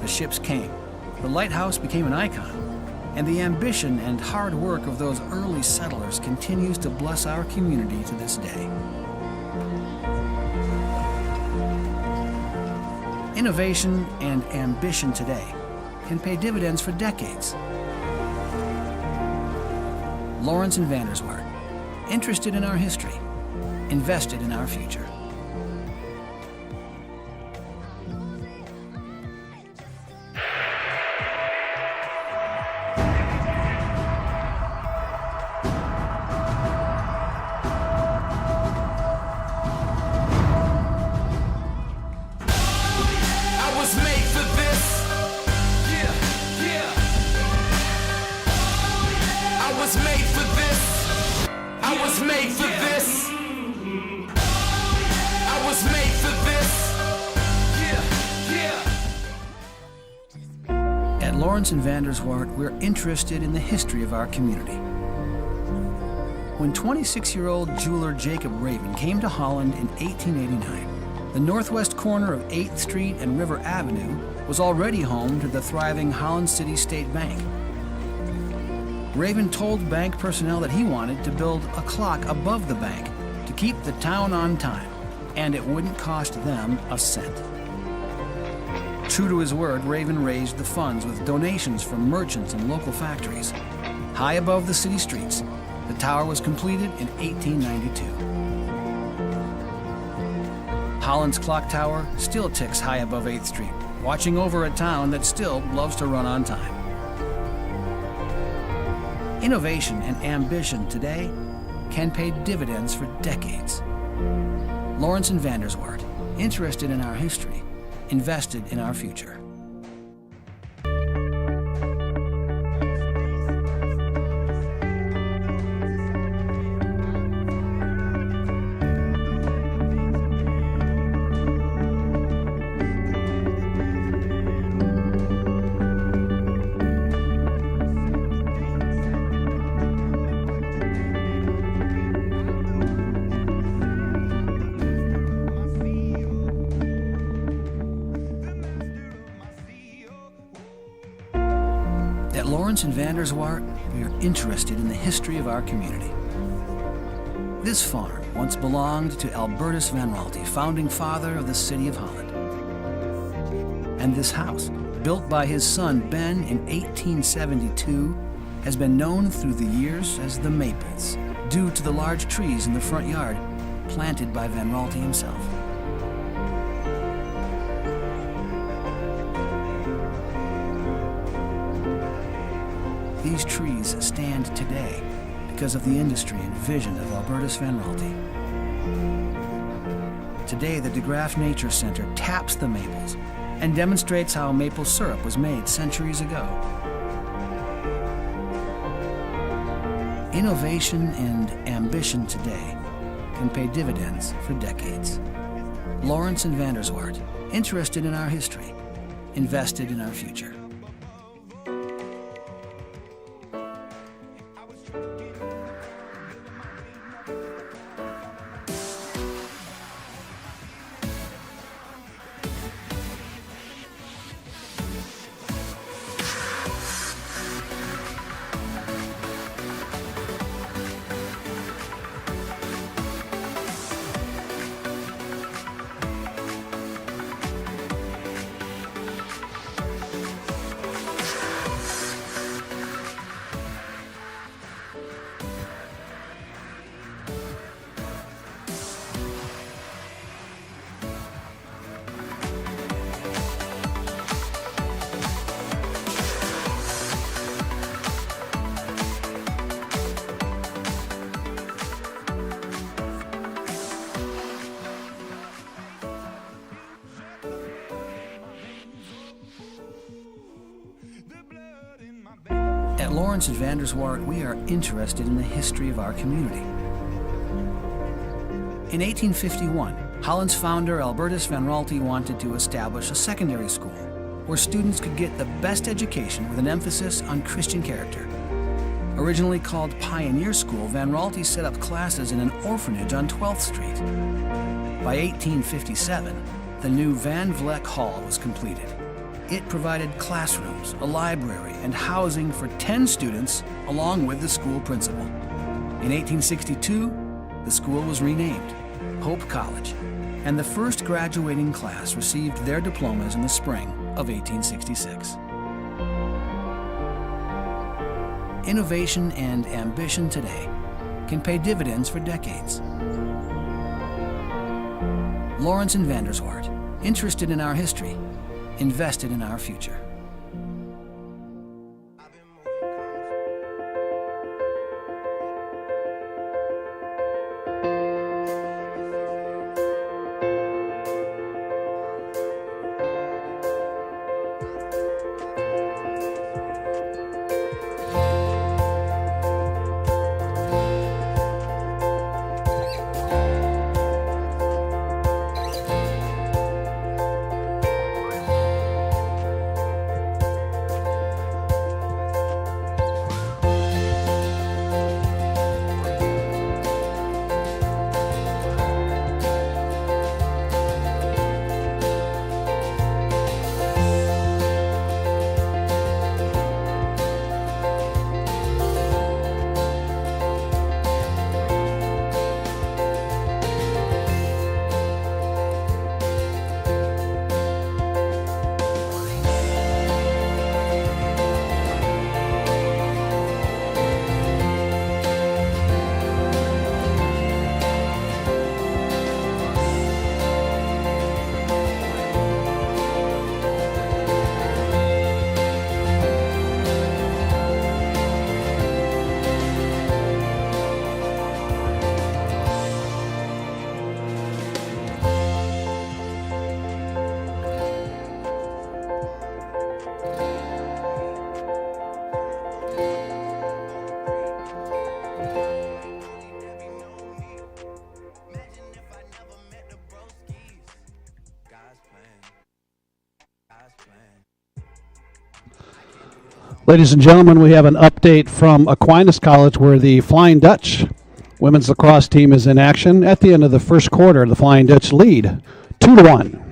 The ships came. The lighthouse became an icon, and the ambition and hard work of those early settlers continues to bless our community to this day. Innovation and ambition today can pay dividends for decades. Lawrence and Vanderswaard, interested in our history, invested in our future. At Lawrence and Vanderswaard, we're interested in the history of our community. When 26-year-old jeweler Jacob Raven came to Holland in 1889, the northwest corner of 8th Street and River Avenue was already home to the thriving Holland City State Bank. Raven told bank personnel that he wanted to build a clock above the bank to keep the town on time, and it wouldn't cost them a cent. True to his word, Raven raised the funds with donations from merchants and local factories. High above the city streets, the tower was completed in 1892. Holland's clock tower still ticks high above 8th Street, watching over a town that still loves to run on time. Innovation and ambition today can pay dividends for decades. Lawrence and Vanderswaard, interested in our history, invested in our future. At Lawrence and Vanderswaard, we are interested in the history of our community. This farm once belonged to Albertus Van Raalte, founding father of the city of Holland. And this house, built by his son Ben in 1872, has been known through the years as the Maples, due to the large trees in the front yard planted by Van Raalte himself. These trees stand today because of the industry and vision of Albertus Van Raalte. Today, the De Graaf Nature Center taps the maples and demonstrates how maple syrup was made centuries ago. Innovation and ambition today can pay dividends for decades. Lawrence and Vanderswaard, interested in our history, invested in our future. At Lawrence and Vanderswaard, we are interested in the history of our community. In 1851, Holland's founder Albertus Van Raalte wanted to establish a secondary school where students could get the best education with an emphasis on Christian character. Originally called Pioneer School, Van Raalte set up classes in an orphanage on 12th Street. By 1857, the new Van Vleck Hall was completed. It provided classrooms, a library, and housing for 10 students, along with the school principal. In 1862, the school was renamed Hope College and the first graduating class received their diplomas in the spring of 1866. Innovation and ambition today can pay dividends for decades. Lawrence and Vanderswart, interested in our history, invested in our future. Ladies and gentlemen, we have an update from Aquinas College where the Flying Dutch women's lacrosse team is in action. At the end of the first quarter, the Flying Dutch lead 2-1.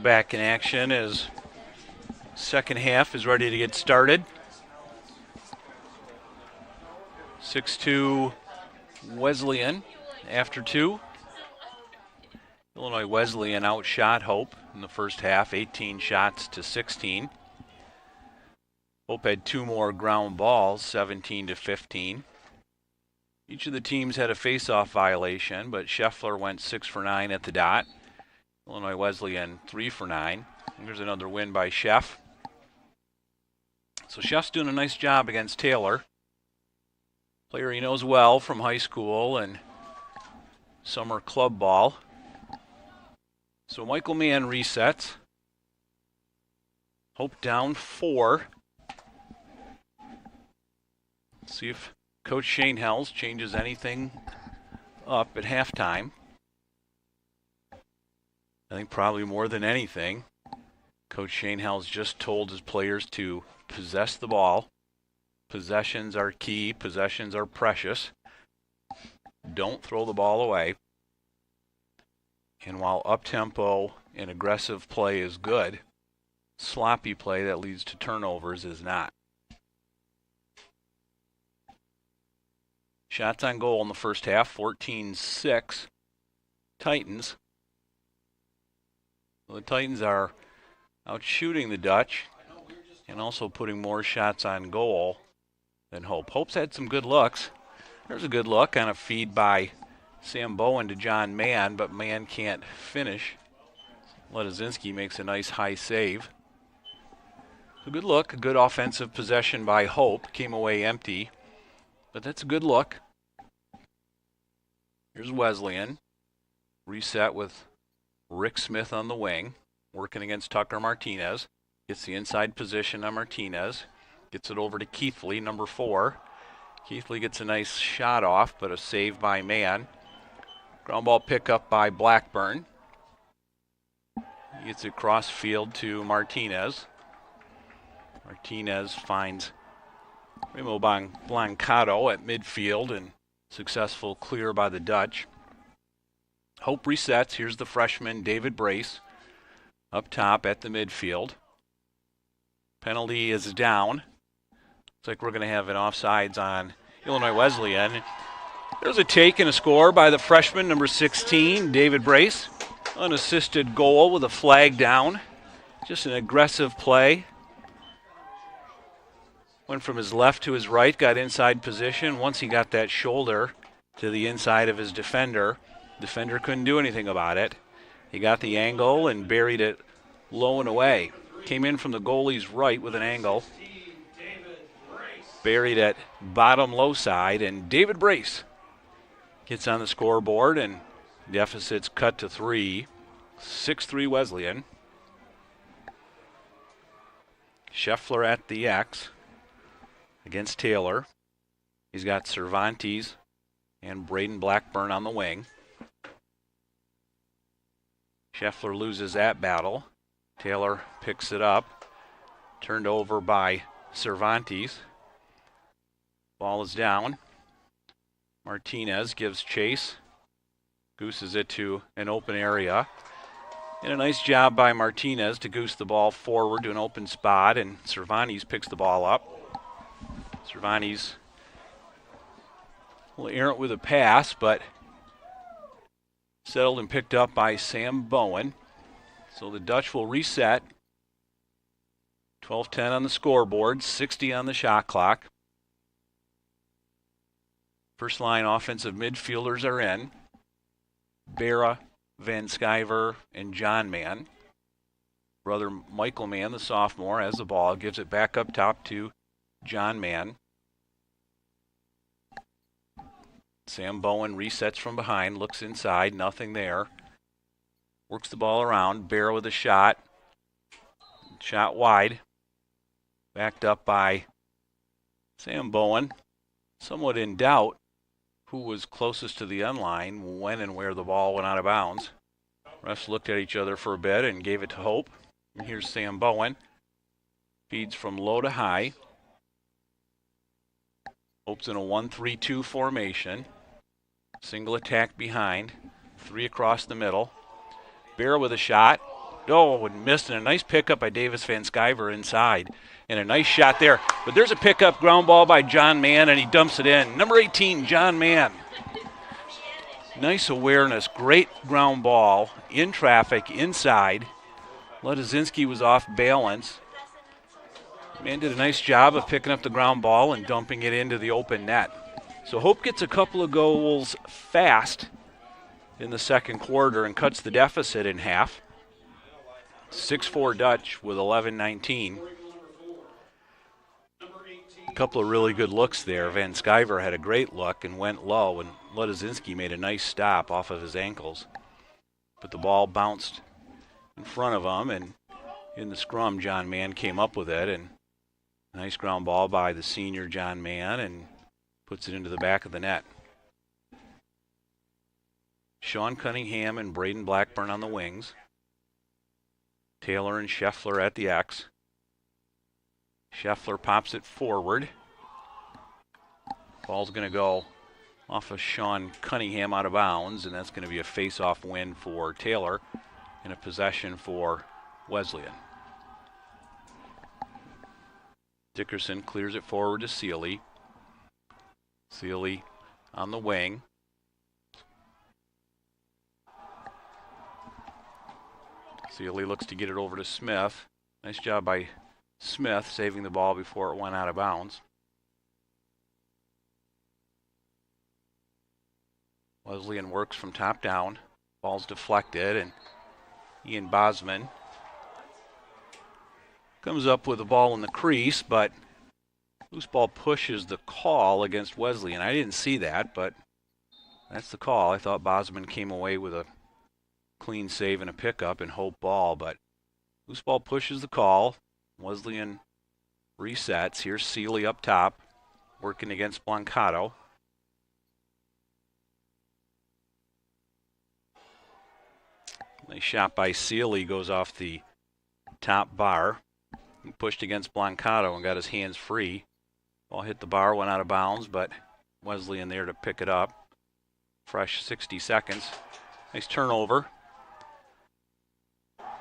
Back in action as second half is ready to get started. 6-2 Wesleyan after two. Illinois Wesleyan outshot Hope in the first half, 18 shots to 16. Hope had two more ground balls, 17-15. Each of the teams had a face-off violation, but Scheffler went 6 for 9 at the dot. Illinois Wesleyan 3 for 9. Here's another win by Chef. So Chef's doing a nice job against Taylor. Player he knows well from high school and summer club ball. So Michael Mann resets. Hope down 4. See if Coach Shane Hells changes anything up at halftime. I think probably more than anything, Coach Shane Hells just told his players to possess the ball. Possessions are key. Possessions are precious. Don't throw the ball away. And while up-tempo and aggressive play is good, sloppy play that leads to turnovers is not. Shots on goal in the first half, 14-6. Titans. Well, the Titans are out shooting the Dutch and also putting more shots on goal than Hope. Hope's had some good looks. There's a good look on a feed by Sam Bowen to John Mann, but Mann can't finish. Ledezinski makes a nice high save. A good look, a good offensive possession by Hope. Came away empty, but that's a good look. Here's Wesleyan. Reset with Rick Smith on the wing, working against Tucker Martinez. Gets the inside position on Martinez. Gets it over to Keithley, number 4. Keithley gets a nice shot off, but a save by Mann. Ground ball pickup by Blackburn. He gets it cross field to Martinez. Martinez finds Remo Blancato at midfield and successful clear by the Dutch. Hope resets. Here's the freshman David Brace up top at the midfield. Penalty is down. Looks like we're going to have an offsides on Illinois Wesleyan. There's a take and a score by the freshman, number 16, David Brace. Unassisted goal with a flag down. Just an aggressive play. Went from his left to his right, got inside position. Once he got that shoulder to the inside of his defender, defender couldn't do anything about it. He got the angle and buried it low and away. Came in from the goalie's right with an angle. Buried at bottom low side, and David Brace gets on the scoreboard, and deficit's cut to 3. 6-3 Wesleyan. Scheffler at the X against Taylor. He's got Cervantes and Braden Blackburn on the wing. Scheffler loses that battle. Taylor picks it up. Turned over by Cervantes. Ball is down. Martinez gives chase. Gooses it to an open area. And a nice job by Martinez to goose the ball forward to an open spot, and Cervantes picks the ball up. Cervantes will errant with a pass, but settled and picked up by Sam Bowen. So the Dutch will reset. 12-10 on the scoreboard, 60 on the shot clock. First line offensive midfielders are in. Berra, Van Sciver, and John Mann. Brother Michael Mann, the sophomore, has the ball, gives it back up top to John Mann. Sam Bowen resets from behind, looks inside, nothing there. Works the ball around, Berra with a shot. Shot wide. Backed up by Sam Bowen. Somewhat in doubt who was closest to the end line, when and where the ball went out of bounds. Refs looked at each other for a bit and gave it to Hope. And here's Sam Bowen. Feeds from low to high. Hope's in a 1-3-2 formation. Single attack behind. 3 across the middle. Berra with a shot. Oh, and missed, and a nice pickup by Davis Van Sciver inside. And a nice shot there. But there's a pickup ground ball by John Mann, and he dumps it in. Number 18, John Mann. Nice awareness. Great ground ball. In traffic, inside. Ledezinski was off balance. Mann did a nice job of picking up the ground ball and dumping it into the open net. So Hope gets a couple of goals fast in the second quarter and cuts the deficit in half. 6-4 Dutch with 11-19. A couple of really good looks there. Van Sciver had a great look and went low, and Ledozinski made a nice stop off of his ankles. But the ball bounced in front of him, and in the scrum, John Mann came up with it, and a nice ground ball by the senior John Mann, and puts it into the back of the net. Sean Cunningham and Braden Blackburn on the wings. Taylor and Scheffler at the X. Scheffler pops it forward. Ball's going to go off of Sean Cunningham out of bounds, and that's going to be a face-off win for Taylor and a possession for Wesleyan. Dickerson clears it forward to Seeley. Seeley on the wing. Seeley looks to get it over to Smith. Nice job by Smith saving the ball before it went out of bounds. Wesleyan works from top down. Ball's deflected, and Ian Bosman comes up with the ball in the crease, but loose ball pushes the call against Wesleyan. I didn't see that, but that's the call. I thought Bosman came away with a clean save and a pickup and Hope ball, but loose ball pushes the call. Wesleyan resets. Here's Seeley up top, working against Blancato. Nice shot by Seeley, goes off the top bar. He pushed against Blancato and got his hands free. Ball hit the bar, went out of bounds, but Wesleyan there to pick it up. Fresh 60 seconds. Nice turnover.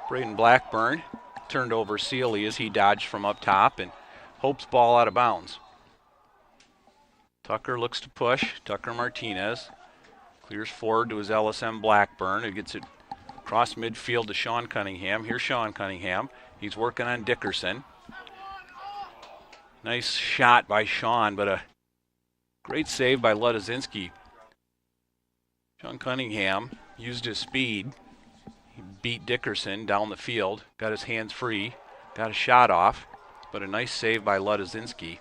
Braden Blackburn turned over Seeley as he dodged from up top, and Hope's ball out of bounds. Tucker looks to push. Tucker Martinez clears forward to his LSM Blackburn, who gets it across midfield to Sean Cunningham. Here's Sean Cunningham. He's working on Dickerson. Nice shot by Sean, but a great save by Ledozinski. Sean Cunningham used his speed. He beat Dickerson down the field, got his hands free, got a shot off, but a nice save by Ledozinski.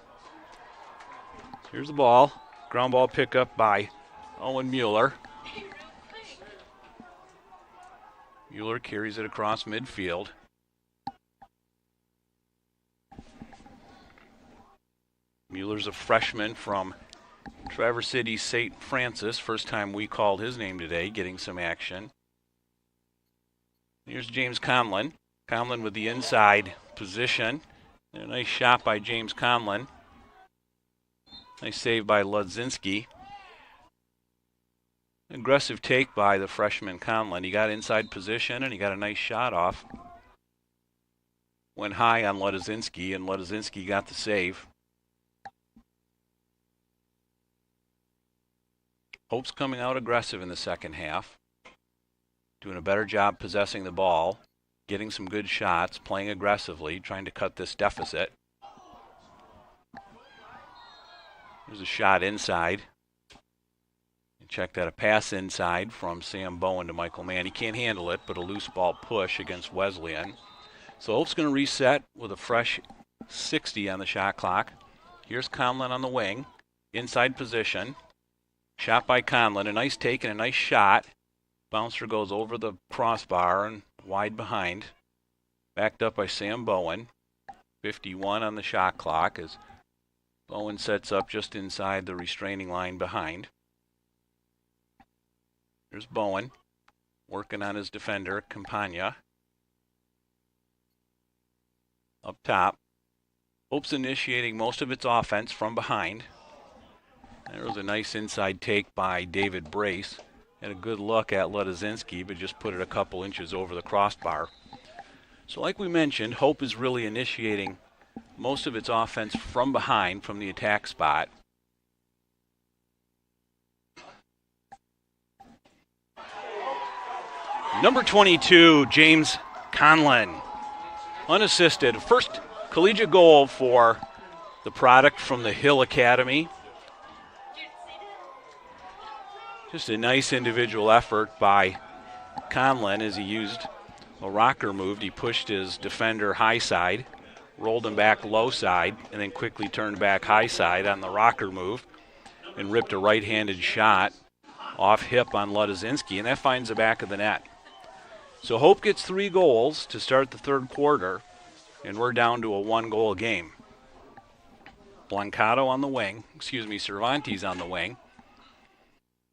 Here's the ball. Ground ball pickup by Owen Mueller. Mueller carries it across midfield. Mueller's a freshman from Traverse City St. Francis. First time we called his name today, getting some action. Here's James Conlon. Conlon with the inside position. A nice shot by James Conlon. Nice save by Ledozinski. Aggressive take by the freshman Conlon. He got inside position and he got a nice shot off. Went high on Ledozinski, and Ledozinski got the save. Hope's coming out aggressive in the second half. Doing a better job possessing the ball, getting some good shots, playing aggressively, trying to cut this deficit. There's a shot inside. Check that, a pass inside from Sam Bowen to Michael Mann. He can't handle it, but a loose ball push against Wesleyan. So Hope's going to reset with a fresh 60 on the shot clock. Here's Conlon on the wing, inside position. Shot by Conlon, a nice take and a nice shot. Bouncer goes over the crossbar and wide behind. Backed up by Sam Bowen. 51 on the shot clock as Bowen sets up just inside the restraining line behind. There's Bowen working on his defender, Campagna. Up top. Hope's initiating most of its offense from behind. There was a nice inside take by David Brace. Had a good look at Ledozinski, but just put it a couple inches over the crossbar. So like we mentioned, Hope is really initiating most of its offense from behind, from the attack spot. Number 22, James Conlon. Unassisted. First collegiate goal for the product from the Hill Academy. Just a nice individual effort by Conlon as he used a rocker move. He pushed his defender high side, rolled him back low side, and then quickly turned back high side on the rocker move and ripped a right-handed shot off hip on Ludozinski, and that finds the back of the net. So Hope gets 3 goals to start the third quarter, and we're down to a 1-goal game. Blancato on the wing, Cervantes on the wing.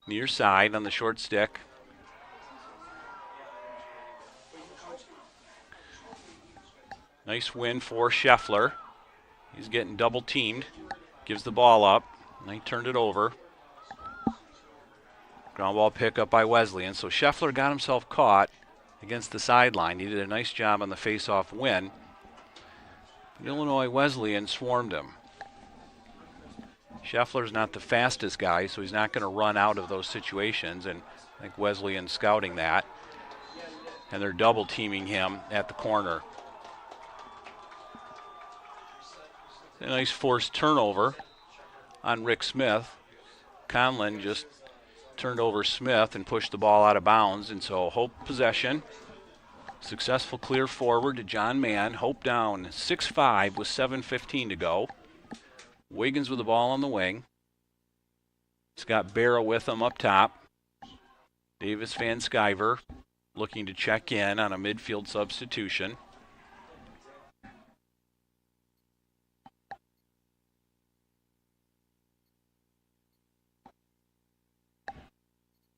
Near side on the short stick. Nice win for Scheffler. He's getting double teamed. Gives the ball up, and he turned it over. Ground ball pickup by Wesleyan. So Scheffler got himself caught against the sideline. He did a nice job on the face-off win. But Illinois Wesleyan swarmed him. Scheffler's not the fastest guy, so he's not going to run out of those situations, and I think Wesleyan's scouting that. And they're double teaming him at the corner. A nice forced turnover on Rick Smith. Conlon just turned over Smith and pushed the ball out of bounds, and so Hope possession. Successful clear forward to John Mann. Hope down 6-5 with 7:15 to go. Wiggins with the ball on the wing. It's got Barra with him up top. Davis Van Sciver looking to check in on a midfield substitution.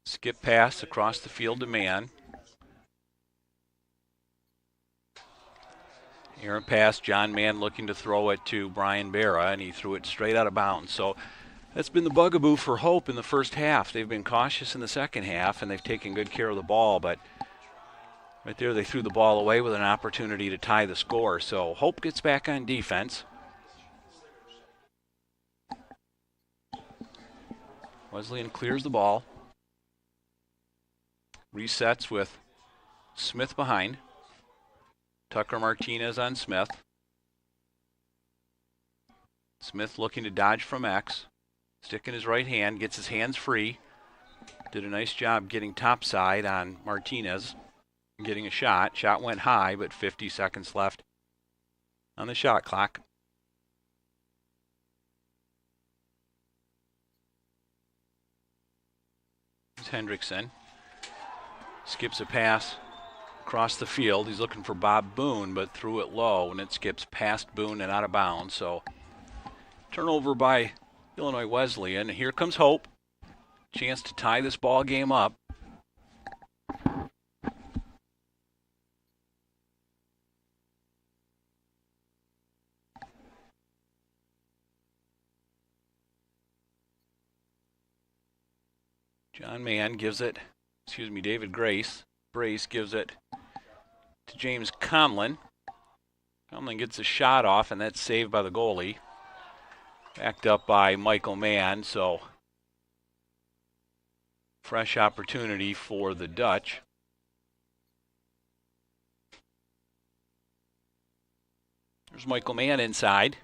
Skip pass across the field to Mann. Aaron pass, John Mann looking to throw it to Brian Barra, and he threw it straight out of bounds. So that's been the bugaboo for Hope in the first half. They've been cautious in the second half, and they've taken good care of the ball, but right there they threw the ball away with an opportunity to tie the score. So Hope gets back on defense. Wesleyan clears the ball. Resets with Smith behind. Tucker Martinez on Smith. Smith looking to dodge from X. Stick in his right hand, gets his hands free. Did a nice job getting topside on Martinez. Getting a shot. Shot went high, but 50 seconds left on the shot clock. Here's Hendrickson. Skips a pass across the field. He's looking for Bob Boone, but threw it low, and it skips past Boone and out of bounds. So turnover by Illinois Wesleyan. Here comes Hope. Chance to tie this ball game up. John Mann gives it, David Brace gives it to James Conlon. Conlon gets a shot off, and that's saved by the goalie. Backed up by Michael Mann, so fresh opportunity for the Dutch. There's Michael Mann inside.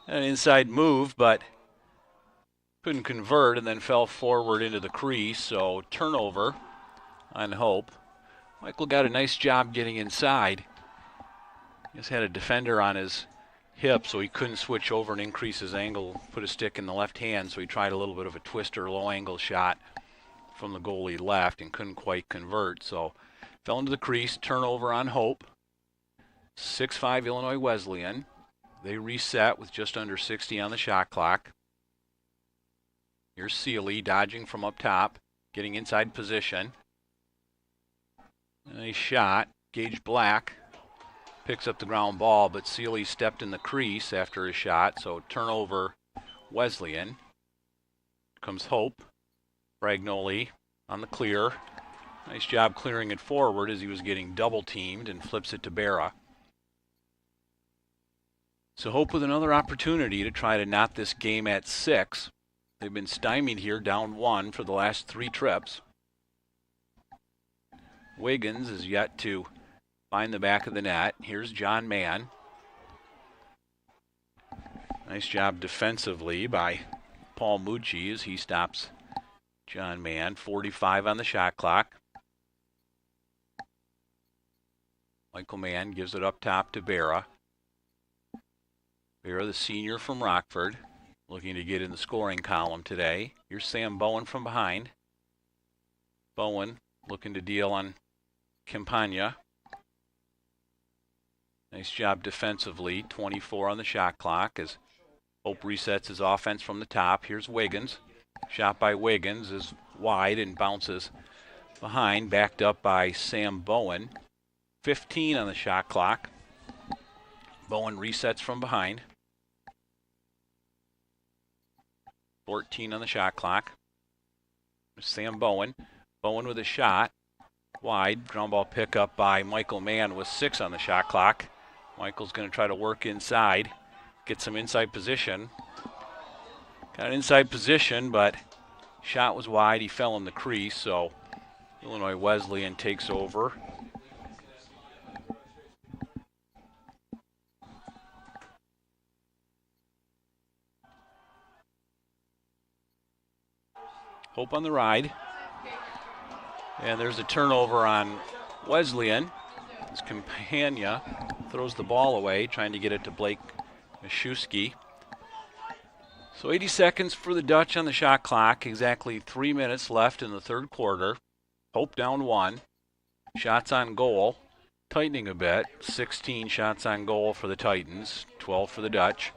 An inside move, but couldn't convert and then fell forward into the crease, so turnover on Hope. Michael got a nice job getting inside. Just had a defender on his hip, so he couldn't switch over and increase his angle, put a stick in the left hand, so he tried a little bit of a twister, low-angle shot from the goalie left and couldn't quite convert, so fell into the crease, turnover on Hope. 6-5 Illinois Wesleyan. They reset with just under 60 on the shot clock. Here's Seeley dodging from up top, getting inside position. Nice shot. Gage Black picks up the ground ball, but Seeley stepped in the crease after his shot, so turnover Wesleyan. Comes Hope. Bragnoli on the clear. Nice job clearing it forward as he was getting double teamed and flips it to Barra. So Hope with another opportunity to try to knot this game at 6. They've been stymied here, down 1 for the last 3 trips. Wiggins is yet to find the back of the net. Here's John Mann. Nice job defensively by Paul Mucci as he stops John Mann, 45 on the shot clock. Michael Mann gives it up top to Barra. Barra, the senior from Rockford, looking to get in the scoring column today. Here's Sam Bowen from behind. Bowen looking to deal on Campagna. Nice job defensively. 24 on the shot clock as Hope resets his offense from the top. Here's Wiggins. Shot by Wiggins is wide and bounces behind, backed up by Sam Bowen. 15 on the shot clock. Bowen resets from behind. 14 on the shot clock. Sam Bowen. Bowen with a shot. Wide. Ground ball pickup by Michael Mann with 6 on the shot clock. Michael's going to try to work inside. Get some inside position. Got an inside position, but shot was wide. He fell in the crease, so Illinois Wesleyan takes over. Hope on the ride. And there's a turnover on Wesleyan. His Campagna throws the ball away, trying to get it to Blake Maszewski. So 80 seconds for the Dutch on the shot clock. Exactly 3 minutes left in the third quarter. Hope down 1. Shots on goal tightening a bit. 16 shots on goal for the Titans, 12 for the Dutch.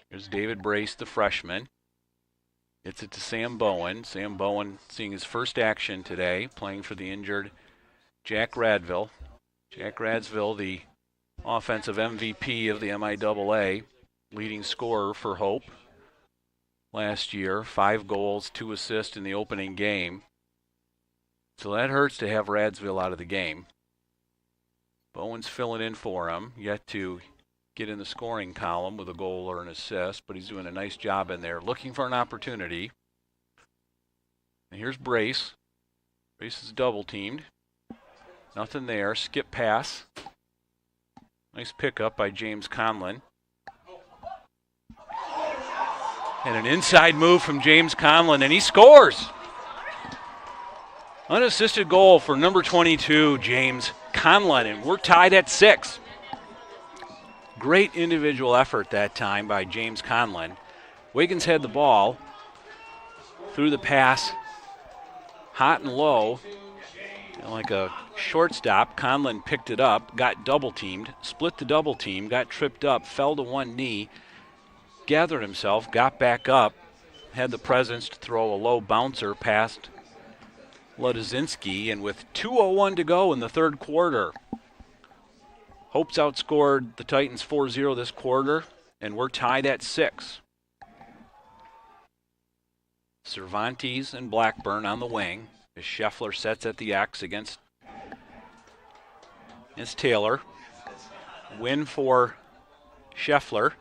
Here's David Brace, the freshman. Gets it to Sam Bowen. Sam Bowen seeing his first action today, playing for the injured Jack Radville. Jack Radville, the offensive MVP of the MIAA, leading scorer for Hope last year. 5 goals, 2 assists in the opening game. So that hurts to have Radville out of the game. Bowen's filling in for him, yet to get in the scoring column with a goal or an assist, but he's doing a nice job in there, looking for an opportunity. And here's Brace. Brace is double teamed. Nothing there. Skip pass. Nice pickup by James Conlon. And an inside move from James Conlon, and he scores! Unassisted goal for number 22, James Conlon, and we're tied at 6. Great individual effort that time by James Conlon. Wiggins had the ball, threw the pass hot and low, like a shortstop. Conlon picked it up, got double teamed, split the double team, got tripped up, fell to one knee, gathered himself, got back up, had the presence to throw a low bouncer past Ledozinski, and with 2:01 to go in the third quarter, Hope's outscored the Titans 4-0 this quarter, and we're tied at 6. Cervantes and Blackburn on the wing as Scheffler sets at the X against Taylor. Win for Scheffler.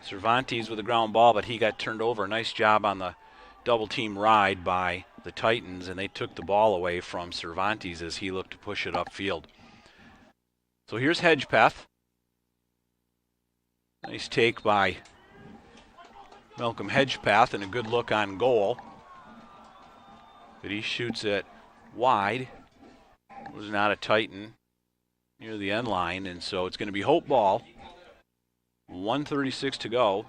Cervantes with a ground ball, but he got turned over. Nice job on the double team ride by the Titans, and they took the ball away from Cervantes as he looked to push it upfield. So here's Hedgepeth. Nice take by Malcolm Hedgepeth and a good look on goal. But he shoots it wide. It was not a Titan near the end line, and so it's going to be Hope ball. 1:36 to go.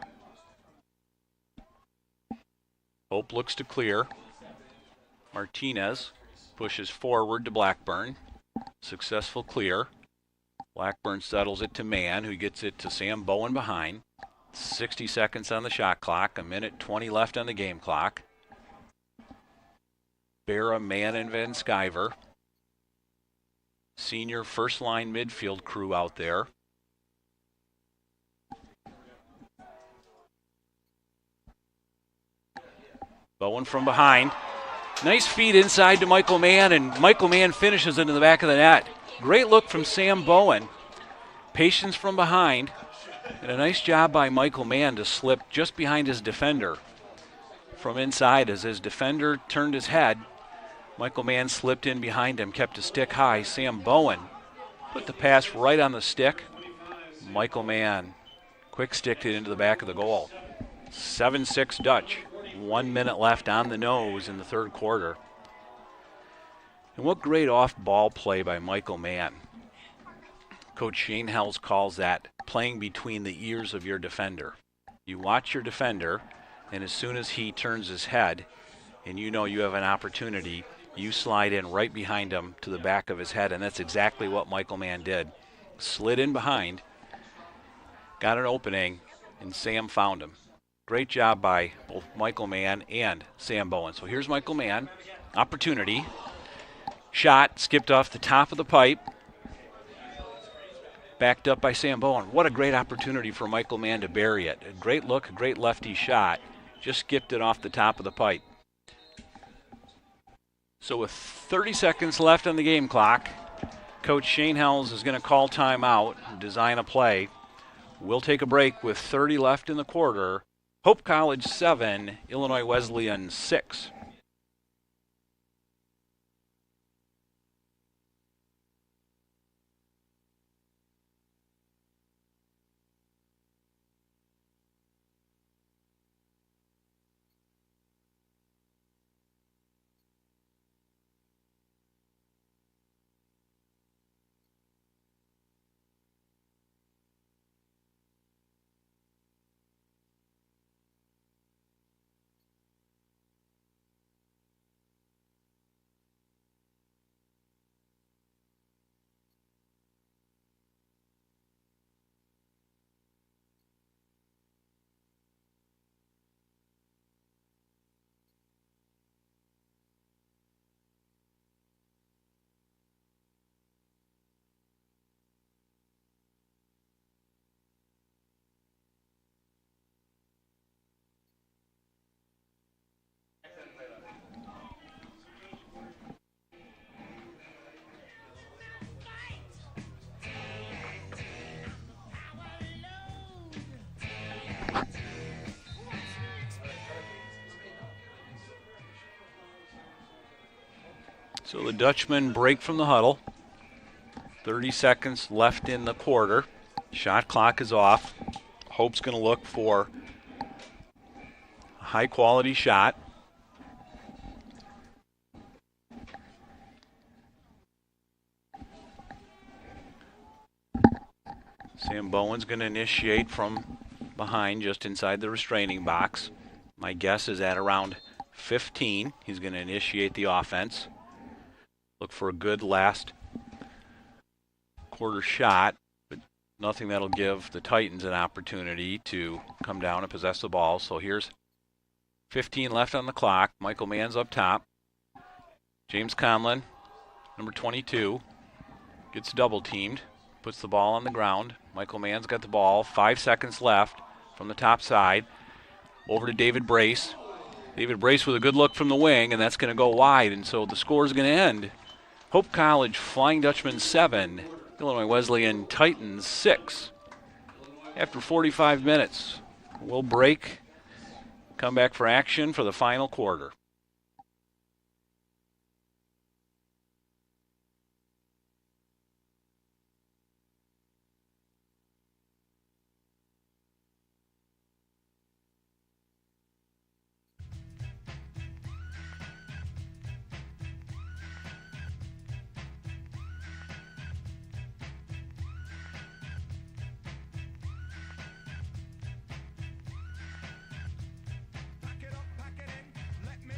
Hope looks to clear. Martinez pushes forward to Blackburn. Successful clear. Blackburn settles it to Mann, who gets it to Sam Bowen behind. 60 seconds on the shot clock, 1:20 left on the game clock. Barra, Mann, and Van Sciver. Senior first-line midfield crew out there. Bowen from behind. Nice feed inside to Michael Mann, and Michael Mann finishes into the back of the net. Great look from Sam Bowen. Patience from behind. And a nice job by Michael Mann to slip just behind his defender from inside. As his defender turned his head, Michael Mann slipped in behind him, kept his stick high. Sam Bowen put the pass right on the stick. Michael Mann quick sticked it into the back of the goal. 7-6 Dutch. 1 minute left on the nose in the third quarter. And what great off-ball play by Michael Mann. Coach Shane Hells calls that playing between the ears of your defender. You watch your defender, and as soon as he turns his head, and you know you have an opportunity, you slide in right behind him to the back of his head, and that's exactly what Michael Mann did. Slid in behind, got an opening, and Sam found him. Great job by both Michael Mann and Sam Bowen. So here's Michael Mann, opportunity. Shot, skipped off the top of the pipe. Backed up by Sam Bowen. What a great opportunity for Michael Mann to bury it. A great look, a great lefty shot. Just skipped it off the top of the pipe. So with 30 seconds left on the game clock, Coach Shane Hells is going to call timeout, design a play. We'll take a break with 30 left in the quarter. Hope College 7, Illinois Wesleyan 6. So the Dutchmen break from the huddle. 30 seconds left in the quarter. Shot clock is off. Hope's going to look for a high-quality shot. Sam Bowen's going to initiate from behind, just inside the restraining box. My guess is at around 15. He's going to initiate the offense. Look for a good last quarter shot, but nothing that'll give the Titans an opportunity to come down and possess the ball. So here's 15 left on the clock. Michael Mann's up top. James Conlon, number 22, gets double teamed, puts the ball on the ground. Michael Mann's got the ball. 5 seconds left from the top side. Over to David Brace. David Brace with a good look from the wing, and that's going to go wide, and so the score is going to end. Hope College Flying Dutchman 7, Illinois Wesleyan Titans 6. After 45 minutes, we'll break, come back for action for the final quarter. Pack it up, pack it in, let me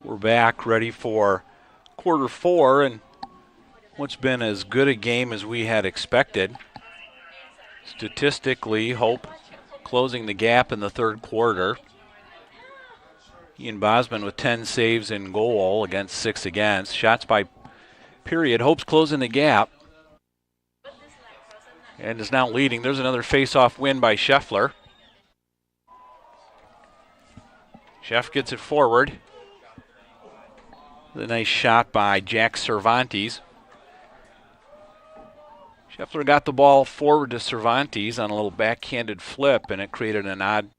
We're back ready for quarter 4 and what's been as good a game as we had expected. Statistically, Hope closing the gap in the third quarter. Ian Bosman with 10 saves in goal against 6 against. Shots by period. Hope's closing the gap and is now leading. There's another face-off win by Scheffler. Sheff gets it forward. A nice shot by Jack Cervantes. Scheffler got the ball forward to Cervantes on a little backhanded flip, and it created an odd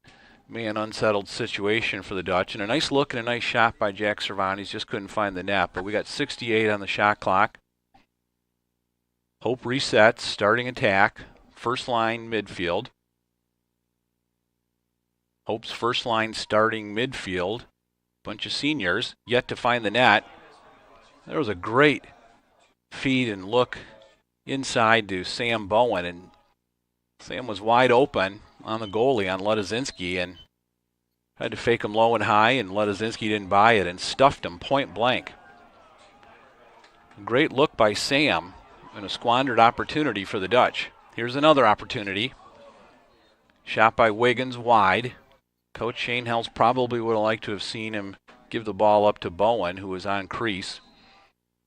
man unsettled situation for the Dutch. And a nice look and a nice shot by Jack Cervantes. Just couldn't find the net, but we got 68 on the shot clock. Hope resets, starting attack, first line midfield. Hope's first line starting midfield. Bunch of seniors yet to find the net. There was a great feed and look inside to Sam Bowen, and Sam was wide open on the goalie on Ledozinski and had to fake him low and high, and Ledozinski didn't buy it and stuffed him point blank. Great look by Sam and a squandered opportunity for the Dutch. Here's another opportunity. Shot by Wiggins wide. Coach Shane Helms probably would have liked to have seen him give the ball up to Bowen, who was on crease.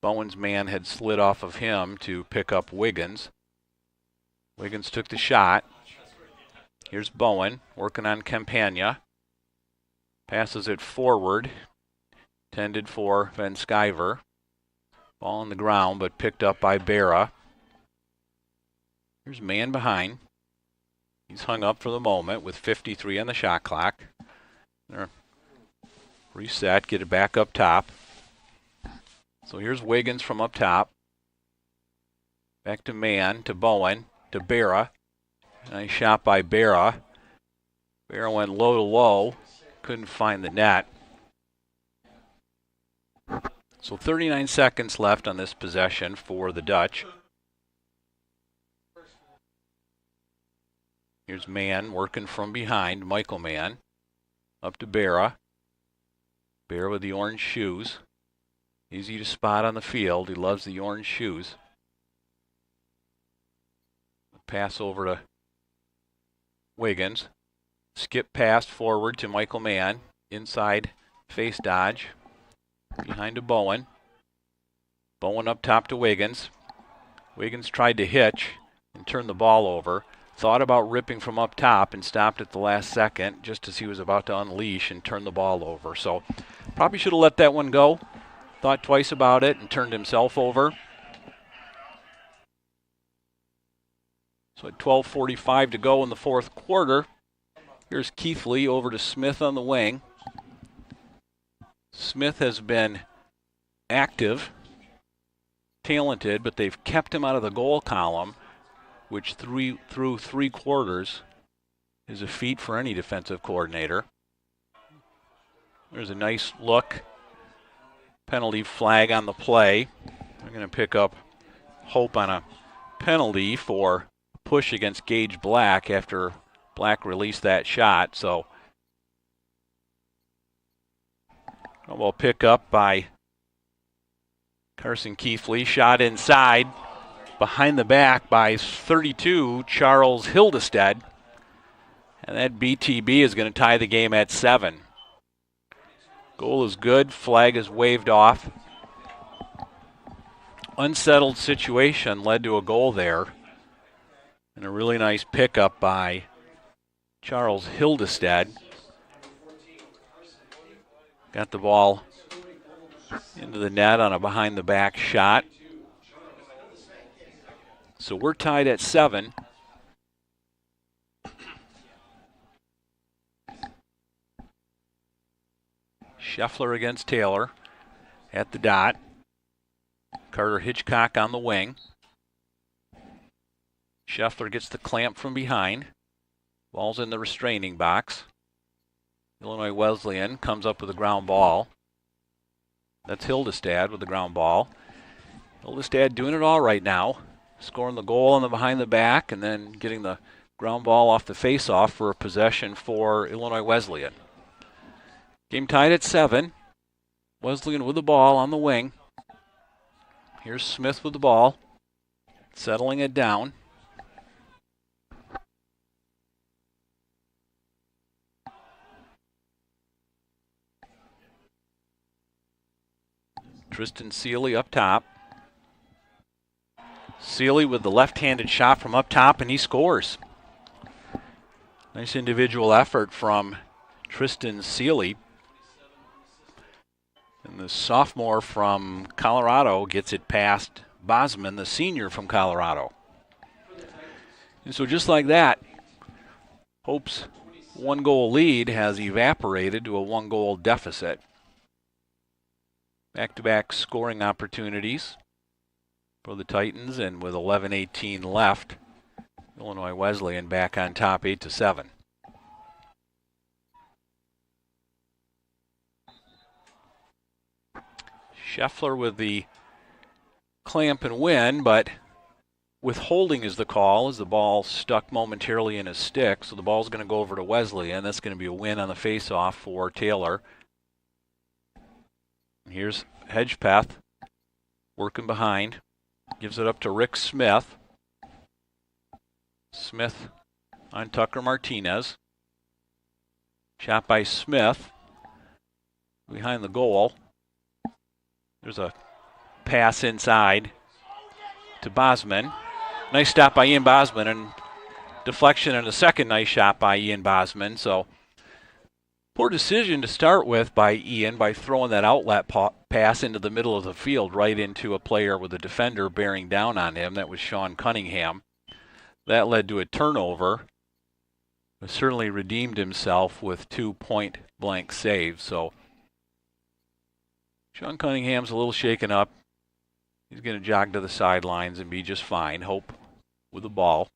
Bowen's man had slid off of him to pick up Wiggins. Wiggins took the shot. Here's Bowen working on Campagna. Passes it forward. Tended for Van Sciver. Ball on the ground, but picked up by Berra. Here's man behind. He's hung up for the moment with 53 on the shot clock. Reset, get it back up top. So here's Wiggins from up top. Back to man, to Bowen, to Berra. Nice shot by Berra. Berra went low to low. Couldn't find the net. So 39 seconds left on this possession for the Dutch. Here's Mann working from behind, Michael Mann. Up to Berra. Berra with the orange shoes. Easy to spot on the field. He loves the orange shoes. Pass over to Wiggins. Skip pass forward to Michael Mann. Inside face dodge. Behind to Bowen. Bowen up top to Wiggins. Wiggins tried to hitch and turn the ball over. Thought about ripping from up top and stopped at the last second just as he was about to unleash and turn the ball over. So probably should have let that one go. Thought twice about it and turned himself over. So at 12:45 to go in the fourth quarter. Here's Keithley over to Smith on the wing. Smith has been active, talented, but they've kept him out of the goal column, which through 3 quarters is a feat for any defensive coordinator. There's a nice look. Penalty flag on the play. They're going to pick up Hope on a penalty for push against Gage Black after Black released that shot. So we'll pick up by Carson Keithley. Shot inside. Behind the back by 32, Charles Hildestead. And that BTB is going to tie the game at 7. Goal is good. Flag is waved off. Unsettled situation led to a goal there. And a really nice pickup by Charles Hildestead. Got the ball into the net on a behind-the-back shot. So we're tied at 7. Scheffler against Taylor at the dot. Carter Hitchcock on the wing. Scheffler gets the clamp from behind. Ball's in the restraining box. Illinois Wesleyan comes up with a ground ball. That's Hildestad with the ground ball. Hildestad doing it all right now. Scoring the goal on the behind the back and then getting the ground ball off the face-off for a possession for Illinois Wesleyan. Game tied at 7. Wesleyan with the ball on the wing. Here's Smith with the ball, settling it down. Tristan Seeley up top. Seeley with the left-handed shot from up top, and he scores. Nice individual effort from Tristan Seeley. And the sophomore from Colorado gets it past Bosman, the senior from Colorado. And so just like that, Hope's one-goal lead has evaporated to a one-goal deficit. Back-to-back scoring opportunities for the Titans, and with 11:18 left, Illinois Wesleyan back on top 8-7. Scheffler with the clamp and win, but withholding is the call as the ball stuck momentarily in his stick, so the ball's going to go over to Wesleyan. That's going to be a win on the face-off for Taylor. Here's Hedgepeth working behind. Gives it up to Rick Smith. Smith on Tucker Martinez. Shot by Smith behind the goal. There's a pass inside to Bosman. Nice stop by Ian Bosman, and deflection and a second nice shot by Ian Bosman. So poor decision to start with by Ian by throwing that outlet pass into the middle of the field right into a player with a defender bearing down on him. That was Sean Cunningham. That led to a turnover. He certainly redeemed himself with 2 point-blank saves. So Sean Cunningham's a little shaken up. He's going to jog to the sidelines and be just fine. Hope with the ball.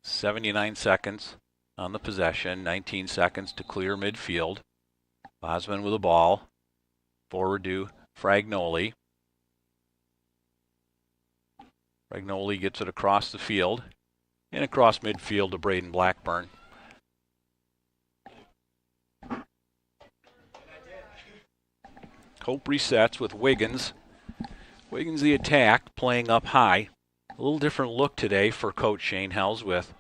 79 seconds on the possession. 19 seconds to clear midfield. Bosman with the ball. Forward to Fragnoli. Fragnoli gets it across the field and across midfield to Braden Blackburn. Hope resets with Wiggins. Wiggins the attack, playing up high. A little different look today for Coach Shane Hells with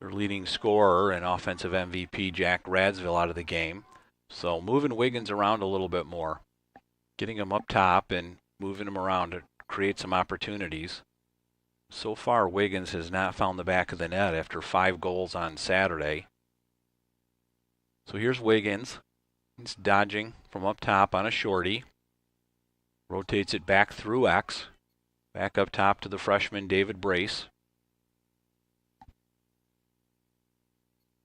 their leading scorer and offensive MVP Jack Radsville out of the game. So moving Wiggins around a little bit more. Getting him up top and moving him around to create some opportunities. So far, Wiggins has not found the back of the net after 5 goals on Saturday. So here's Wiggins. He's dodging from up top on a shorty. Rotates it back through X. Back up top to the freshman David Brace.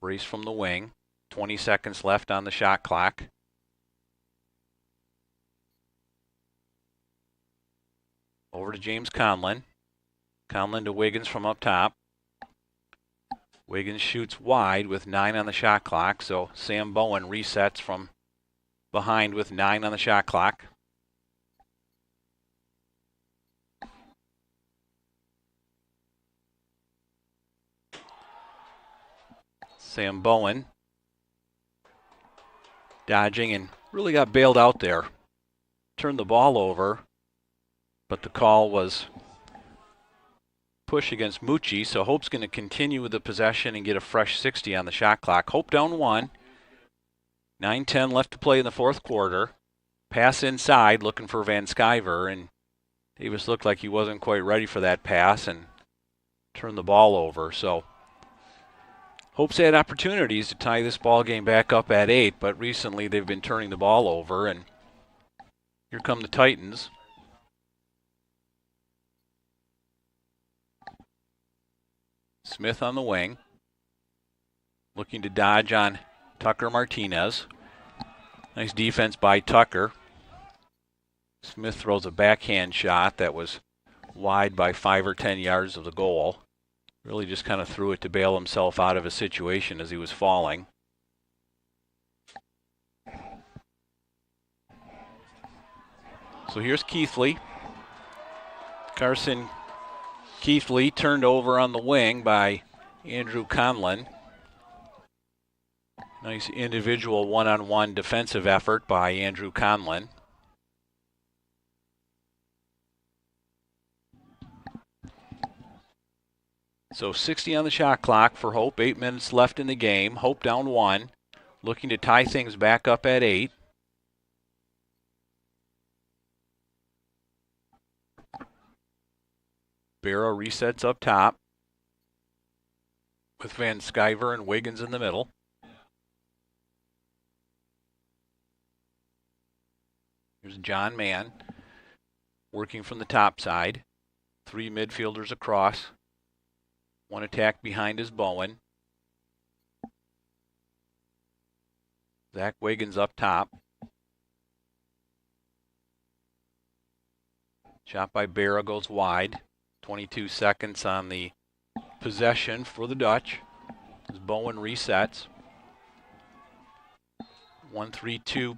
Brace from the wing. 20 seconds left on the shot clock. Over to James Conlon. Conlon to Wiggins from up top. Wiggins shoots wide with 9 on the shot clock, so Sam Bowen resets from behind with 9 on the shot clock. Sam Bowen dodging and really got bailed out there. Turned the ball over, but the call was push against Mucci, so Hope's going to continue with the possession and get a fresh 60 on the shot clock. Hope down 1. 9:10 left to play in the fourth quarter. Pass inside, looking for Van Sciver, and Davis looked like he wasn't quite ready for that pass and turned the ball over. So Hope's had opportunities to tie this ball game back up at 8, but recently they've been turning the ball over, and here come the Titans. Smith on the wing, looking to dodge on Tucker Martinez. Nice defense by Tucker. Smith throws a backhand shot that was wide by 5 or 10 yards of the goal. Really just kind of threw it to bail himself out of a situation as he was falling. So here's Keithley. Carson Keithley turned over on the wing by Andrew Conlon. Nice individual one-on-one defensive effort by Andrew Conlon. So 60 on the shot clock for Hope. 8 minutes left in the game. Hope down 1. Looking to tie things back up at 8. Barrow resets up top with Van Sciver and Wiggins in the middle. Here's John Mann working from the top side. 3 midfielders across. 1 attack behind is Bowen. Zach Wiggins up top. Shot by Barra goes wide. 22 seconds on the possession for the Dutch as Bowen resets. 1-3-2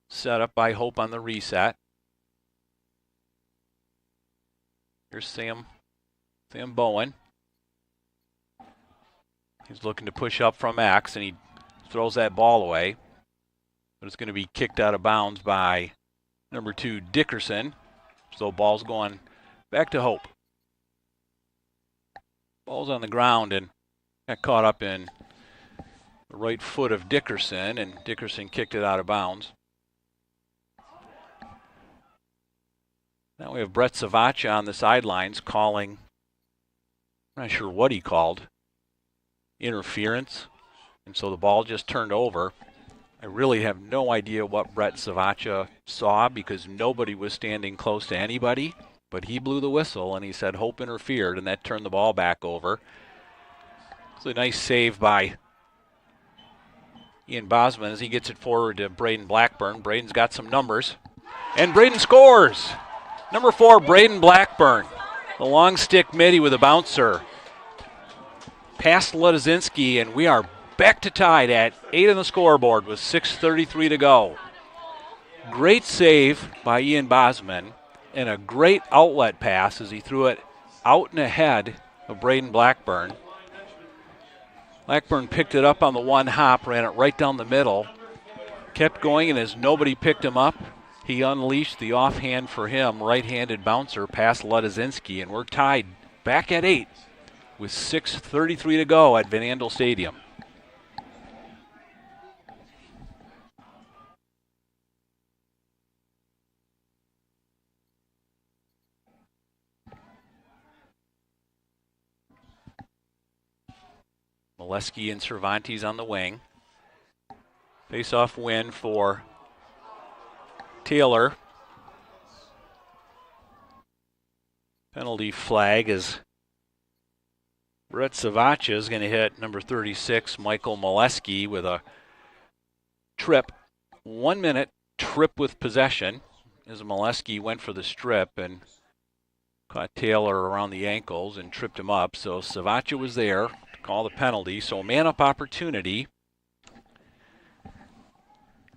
set up by Hope on the reset. Here's Sam Bowen. He's looking to push up from X, and he throws that ball away. But it's going to be kicked out of bounds by number 2, Dickerson. So ball's going back to Hope. Ball's on the ground and got caught up in the right foot of Dickerson, and Dickerson kicked it out of bounds. Now we have Brett Savacha on the sidelines calling, I'm not sure what he called, interference. And so the ball just turned over. I really have no idea what Brett Savacha saw because nobody was standing close to anybody, but he blew the whistle and he said Hope interfered, and that turned the ball back over. It's a nice save by Ian Bosman as he gets it forward to Braden Blackburn. Braden's got some numbers, and Braden scores! Number 4, Braden Blackburn. The long stick midi with a bouncer. Past Ledezinski, and we are back to tied at 8 on the scoreboard with 6:33 to go. Great save by Ian Bosman and a great outlet pass as he threw it out and ahead of Braden Blackburn. Blackburn picked it up on the one hop, ran it right down the middle, kept going, and as nobody picked him up, he unleashed the offhand for him, right-handed bouncer past Ledezinski, and we're tied back at 8 with 6:33 to go at Van Andel Stadium. Molesky and Cervantes on the wing. Face-off win for Taylor. Penalty flag as Brett Savacha is going to hit number 36, Michael Molesky, with a trip. 1 minute trip with possession as Molesky went for the strip and caught Taylor around the ankles and tripped him up. So Savacha was there to call the penalty. So man-up opportunity.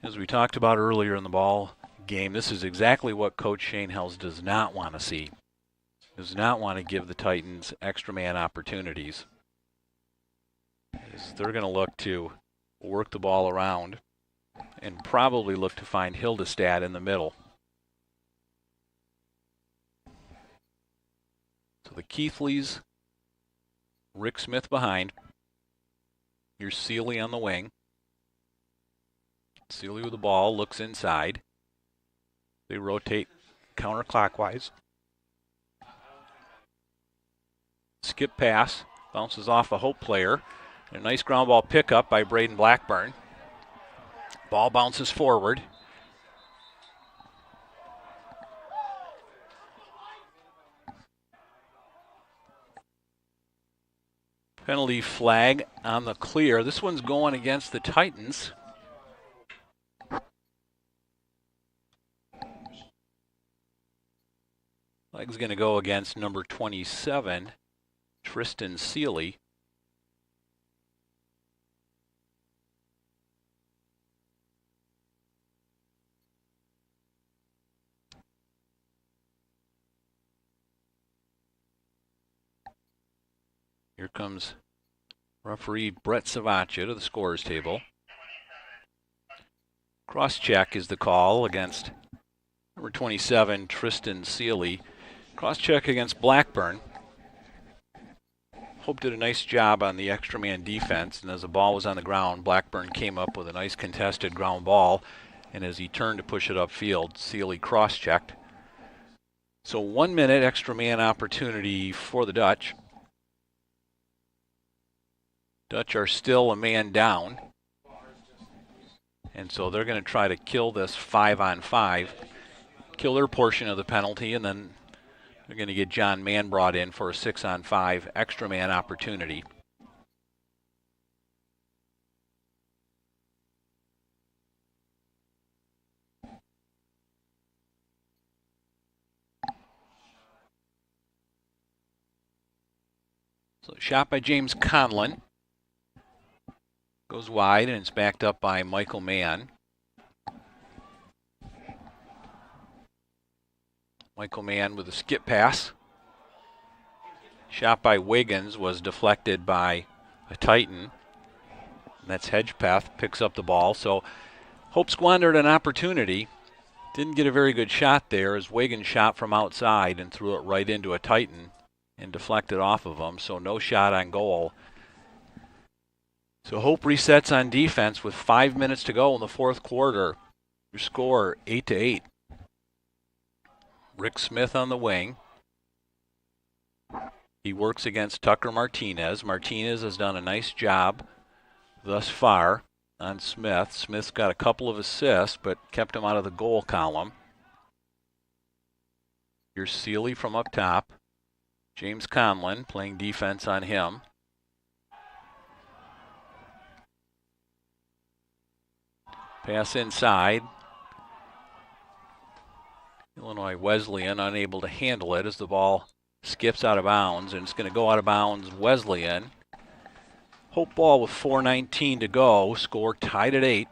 As we talked about earlier in the ball game, this is exactly what Coach Shane Hells does not want to see. Does not want to give the Titans extra man opportunities. They're going to look to work the ball around and probably look to find Hildestad in the middle. So the Keithleys, Rick Smith behind. Here's Seeley on the wing. Seeley with the ball, looks inside. They rotate counterclockwise. Skip pass, bounces off a Hope player. A nice ground ball pickup by Braden Blackburn. Ball bounces forward. Penalty flag on the clear. This one's going against the Titans. Flag's going to go against number 27, Tristan Seeley. Here comes Referee Brett Savacha to the scorer's table. Cross-check is the call against number 27, Tristan Seeley. Cross-check against Blackburn. Hope did a nice job on the extra man defense, and as the ball was on the ground, Blackburn came up with a nice contested ground ball, and as he turned to push it upfield, Seeley cross-checked. So 1 minute extra man opportunity for the Dutch. Dutch are still a man down, and so they're going to try to kill this 5-on-5, kill their portion of the penalty, and then they're going to get John Mann brought in for a 6-on-5 extra man opportunity. So shot by James Conlon. Goes wide and it's backed up by Michael Mann. Michael Mann with a skip pass. Shot by Wiggins was deflected by a Titan. And that's Hedgepeth, picks up the ball. So Hope squandered an opportunity. Didn't get a very good shot there as Wiggins shot from outside and threw it right into a Titan and deflected off of him. So no shot on goal. So Hope resets on defense with 5 minutes to go in the fourth quarter. Your score 8-8. Rick Smith on the wing. He works against Tucker Martinez. Martinez has done a nice job thus far on Smith. Smith's got a couple of assists, but kept him out of the goal column. Here's Seeley from up top. James Conlon playing defense on him. Pass inside. Illinois Wesleyan unable to handle it as the ball skips out of bounds, and it's going to go out of bounds Wesleyan. Hope ball with 4:19 to go. Score tied at 8.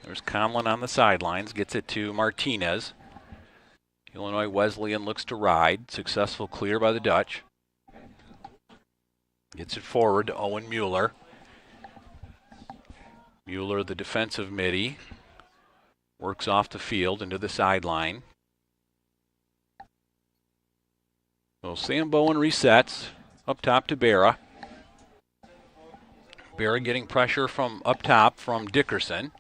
There's Conlon on the sidelines. Gets it to Martinez. Illinois Wesleyan looks to ride. Successful clear by the Dutch. Gets it forward to Owen Mueller. Mueller, the defensive midi. Works off the field into the sideline. So Sam Bowen resets. Up top to Berra. Berra getting pressure from up top from Dickerson.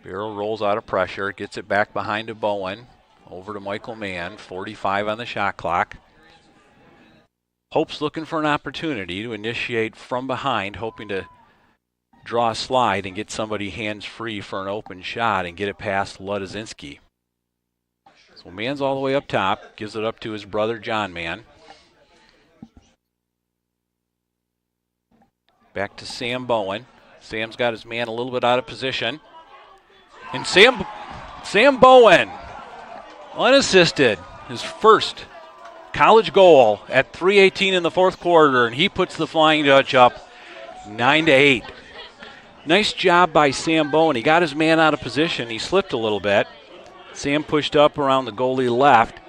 Berra rolls out of pressure. Gets it back behind to Bowen. Over to Michael Mann. 45 on the shot clock. Hope's looking for an opportunity to initiate from behind, hoping to draw a slide and get somebody hands-free for an open shot and get it past Ludazinski. So Mann's all the way up top, gives it up to his brother John Mann. Back to Sam Bowen. Sam's got his man a little bit out of position. And Sam Bowen, unassisted, his first college goal at 3:18 in the fourth quarter, and he puts the Flying Dutch up 9-8. Nice job by Sam Bowen. He got his man out of position. He slipped a little bit. Sam pushed up around the goalie left.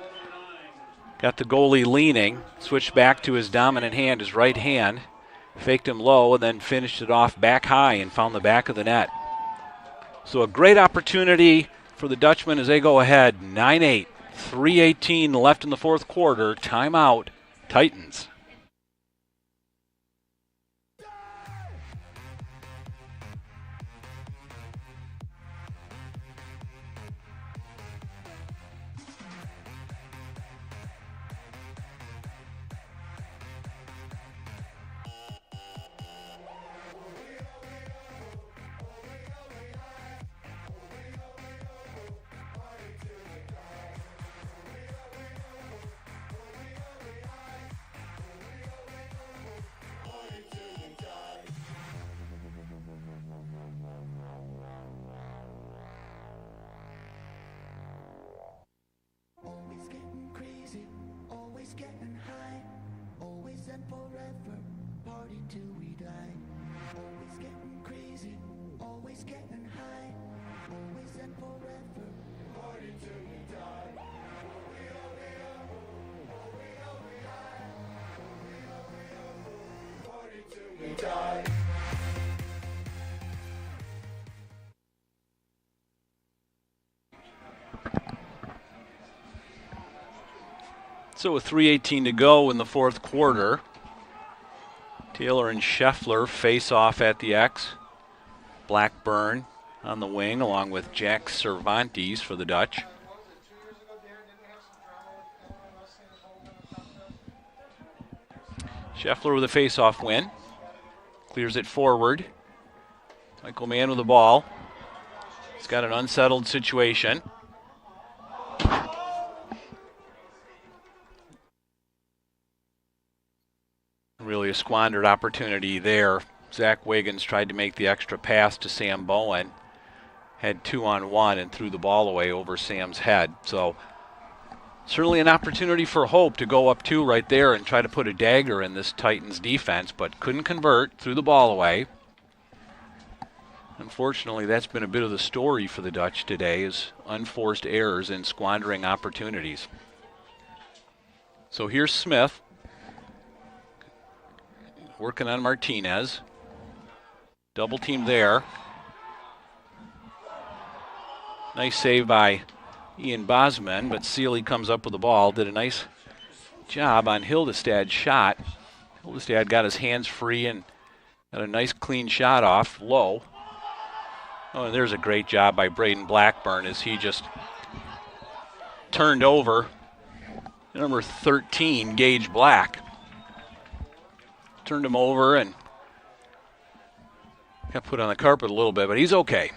Got the goalie leaning. Switched back to his dominant hand, his right hand. Faked him low and then finished it off back high and found the back of the net. So a great opportunity for the Dutchmen as they go ahead. 9-8. 3:18 left in the fourth quarter. Timeout. Titans. So with 3:18 to go in the fourth quarter, Taylor and Scheffler face off at the X. Blackburn on the wing along with Jack Cervantes for the Dutch. Scheffler with a face-off win. Clears it forward. Michael Mann with the ball. He's got an unsettled situation. Really a squandered opportunity there. Zach Wiggins tried to make the extra pass to Sam Bowen. Had 2-on-1 and threw the ball away over Sam's head. So certainly an opportunity for Hope to go up 2 right there and try to put a dagger in this Titans defense, but couldn't convert, threw the ball away. Unfortunately, that's been a bit of the story for the Dutch today, is unforced errors and squandering opportunities. So here's Smith working on Martinez. Double team there. Nice save by Ian Bosman, but Seeley comes up with the ball. Did a nice job on Hildestad's shot. Hildestad got his hands free and got a nice clean shot off low. Oh, and there's a great job by Braden Blackburn as he just turned over number 13, Gage Black. Turned him over and got put on the carpet a little bit, but he's okay.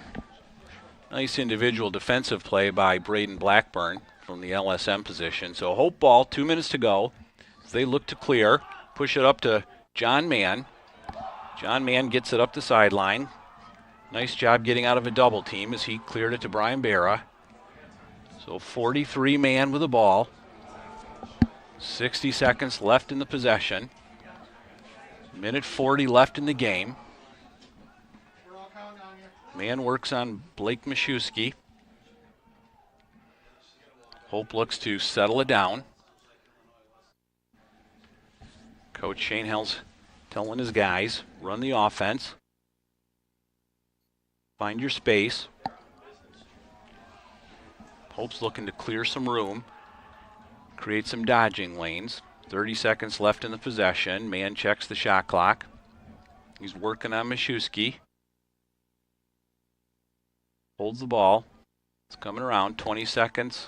Nice individual defensive play by Braden Blackburn from the LSM position. So Hope ball, 2 minutes to go. As they look to clear, push it up to John Mann. John Mann gets it up the sideline. Nice job getting out of a double team as he cleared it to Brian Barra. So 43 man with the ball. 60 seconds left in the possession. Minute 40 left in the game. Mann works on Blake Mashewski. Hope looks to settle it down. Coach Shane Hell's telling his guys, run the offense. Find your space. Hope's looking to clear some room. Create some dodging lanes. 30 seconds left in the possession. Mann checks the shot clock. He's working on Mashewski. Holds the ball. It's coming around. 20 seconds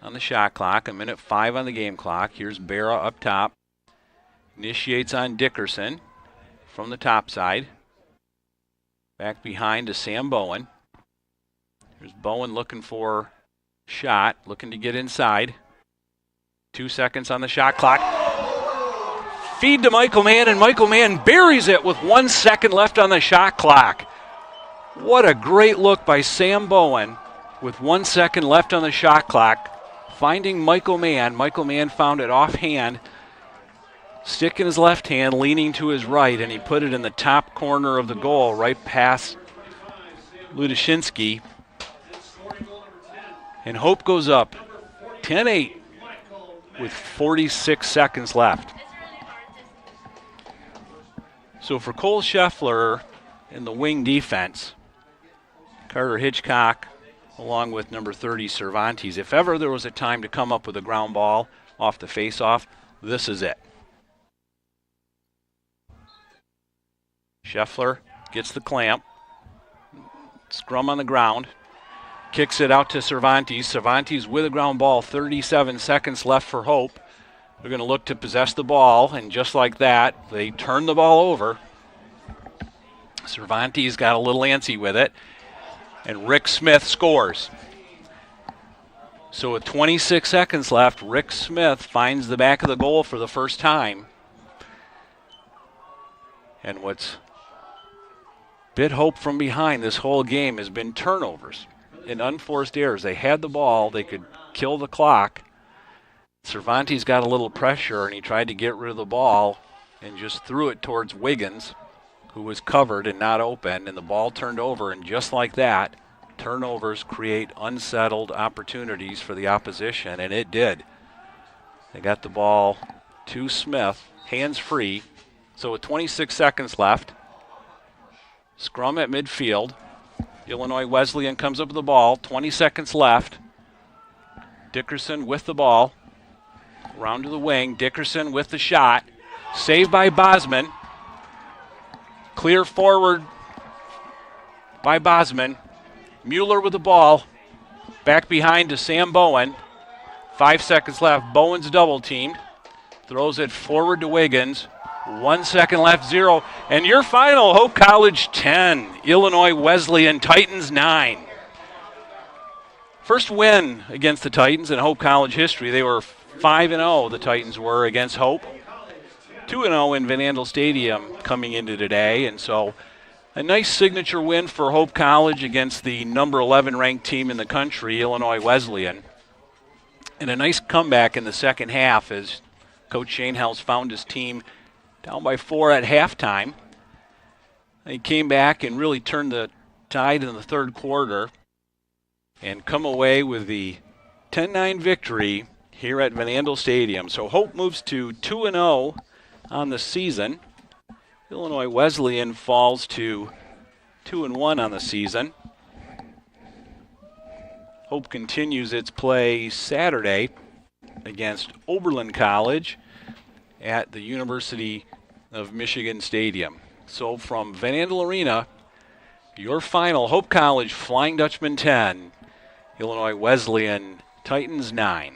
on the shot clock. A minute 5 on the game clock. Here's Barra up top. Initiates on Dickerson from the top side. Back behind to Sam Bowen. Here's Bowen looking for shot. Looking to get inside. 2 seconds on the shot clock. Feed to Michael Mann, and Michael Mann buries it with 1 second left on the shot clock. What a great look by Sam Bowen with 1 second left on the shot clock. Finding Michael Mann. Michael Mann found it offhand. Stick in his left hand, leaning to his right, and he put it in the top corner of the goal, right past Ludashinsky. And Hope goes up 10-8 with 46 seconds left. So for Cole Scheffler in the wing defense, Carter Hitchcock along with number 30 Cervantes, if ever there was a time to come up with a ground ball off the face-off, this is it. Scheffler gets the clamp, scrum on the ground, kicks it out to Cervantes. Cervantes with a ground ball, 37 seconds left for Hope. They're going to look to possess the ball, and just like that, they turn the ball over. Cervantes got a little antsy with it, and Rick Smith scores. So with 26 seconds left, Rick Smith finds the back of the goal for the first time. And what's bit Hope from behind this whole game has been turnovers and unforced errors. They had the ball, they could kill the clock. Cervantes got a little pressure and he tried to get rid of the ball and just threw it towards Wiggins, who was covered and not open, and the ball turned over, and just like that, turnovers create unsettled opportunities for the opposition, and it did. They got the ball to Smith, hands free. So with 26 seconds left, scrum at midfield. Illinois Wesleyan comes up with the ball, 20 seconds left. Dickerson with the ball. Round to the wing. Dickerson with the shot. Saved by Bosman. Clear forward by Bosman. Mueller with the ball. Back behind to Sam Bowen. 5 seconds left. Bowen's double teamed. Throws it forward to Wiggins. 1 second left, 0. And your final, Hope College 10, Illinois Wesleyan Titans 9. First win against the Titans in Hope College history. They were 5-0, the Titans were, against Hope. 2-0 in Van Andel Stadium coming into today. And so a nice signature win for Hope College against the number 11 ranked team in the country, Illinois Wesleyan. And a nice comeback in the second half as Coach Shanehouse found his team down by 4 at halftime. They came back and really turned the tide in the third quarter and come away with the 10-9 victory here at Van Andel Stadium. So Hope moves to 2-0 on the season. Illinois Wesleyan falls to 2-1 on the season. Hope continues its play Saturday against Oberlin College at the University of Michigan Stadium. So from Van Andel Arena, your final, Hope College Flying Dutchman 10, Illinois Wesleyan Titans 9.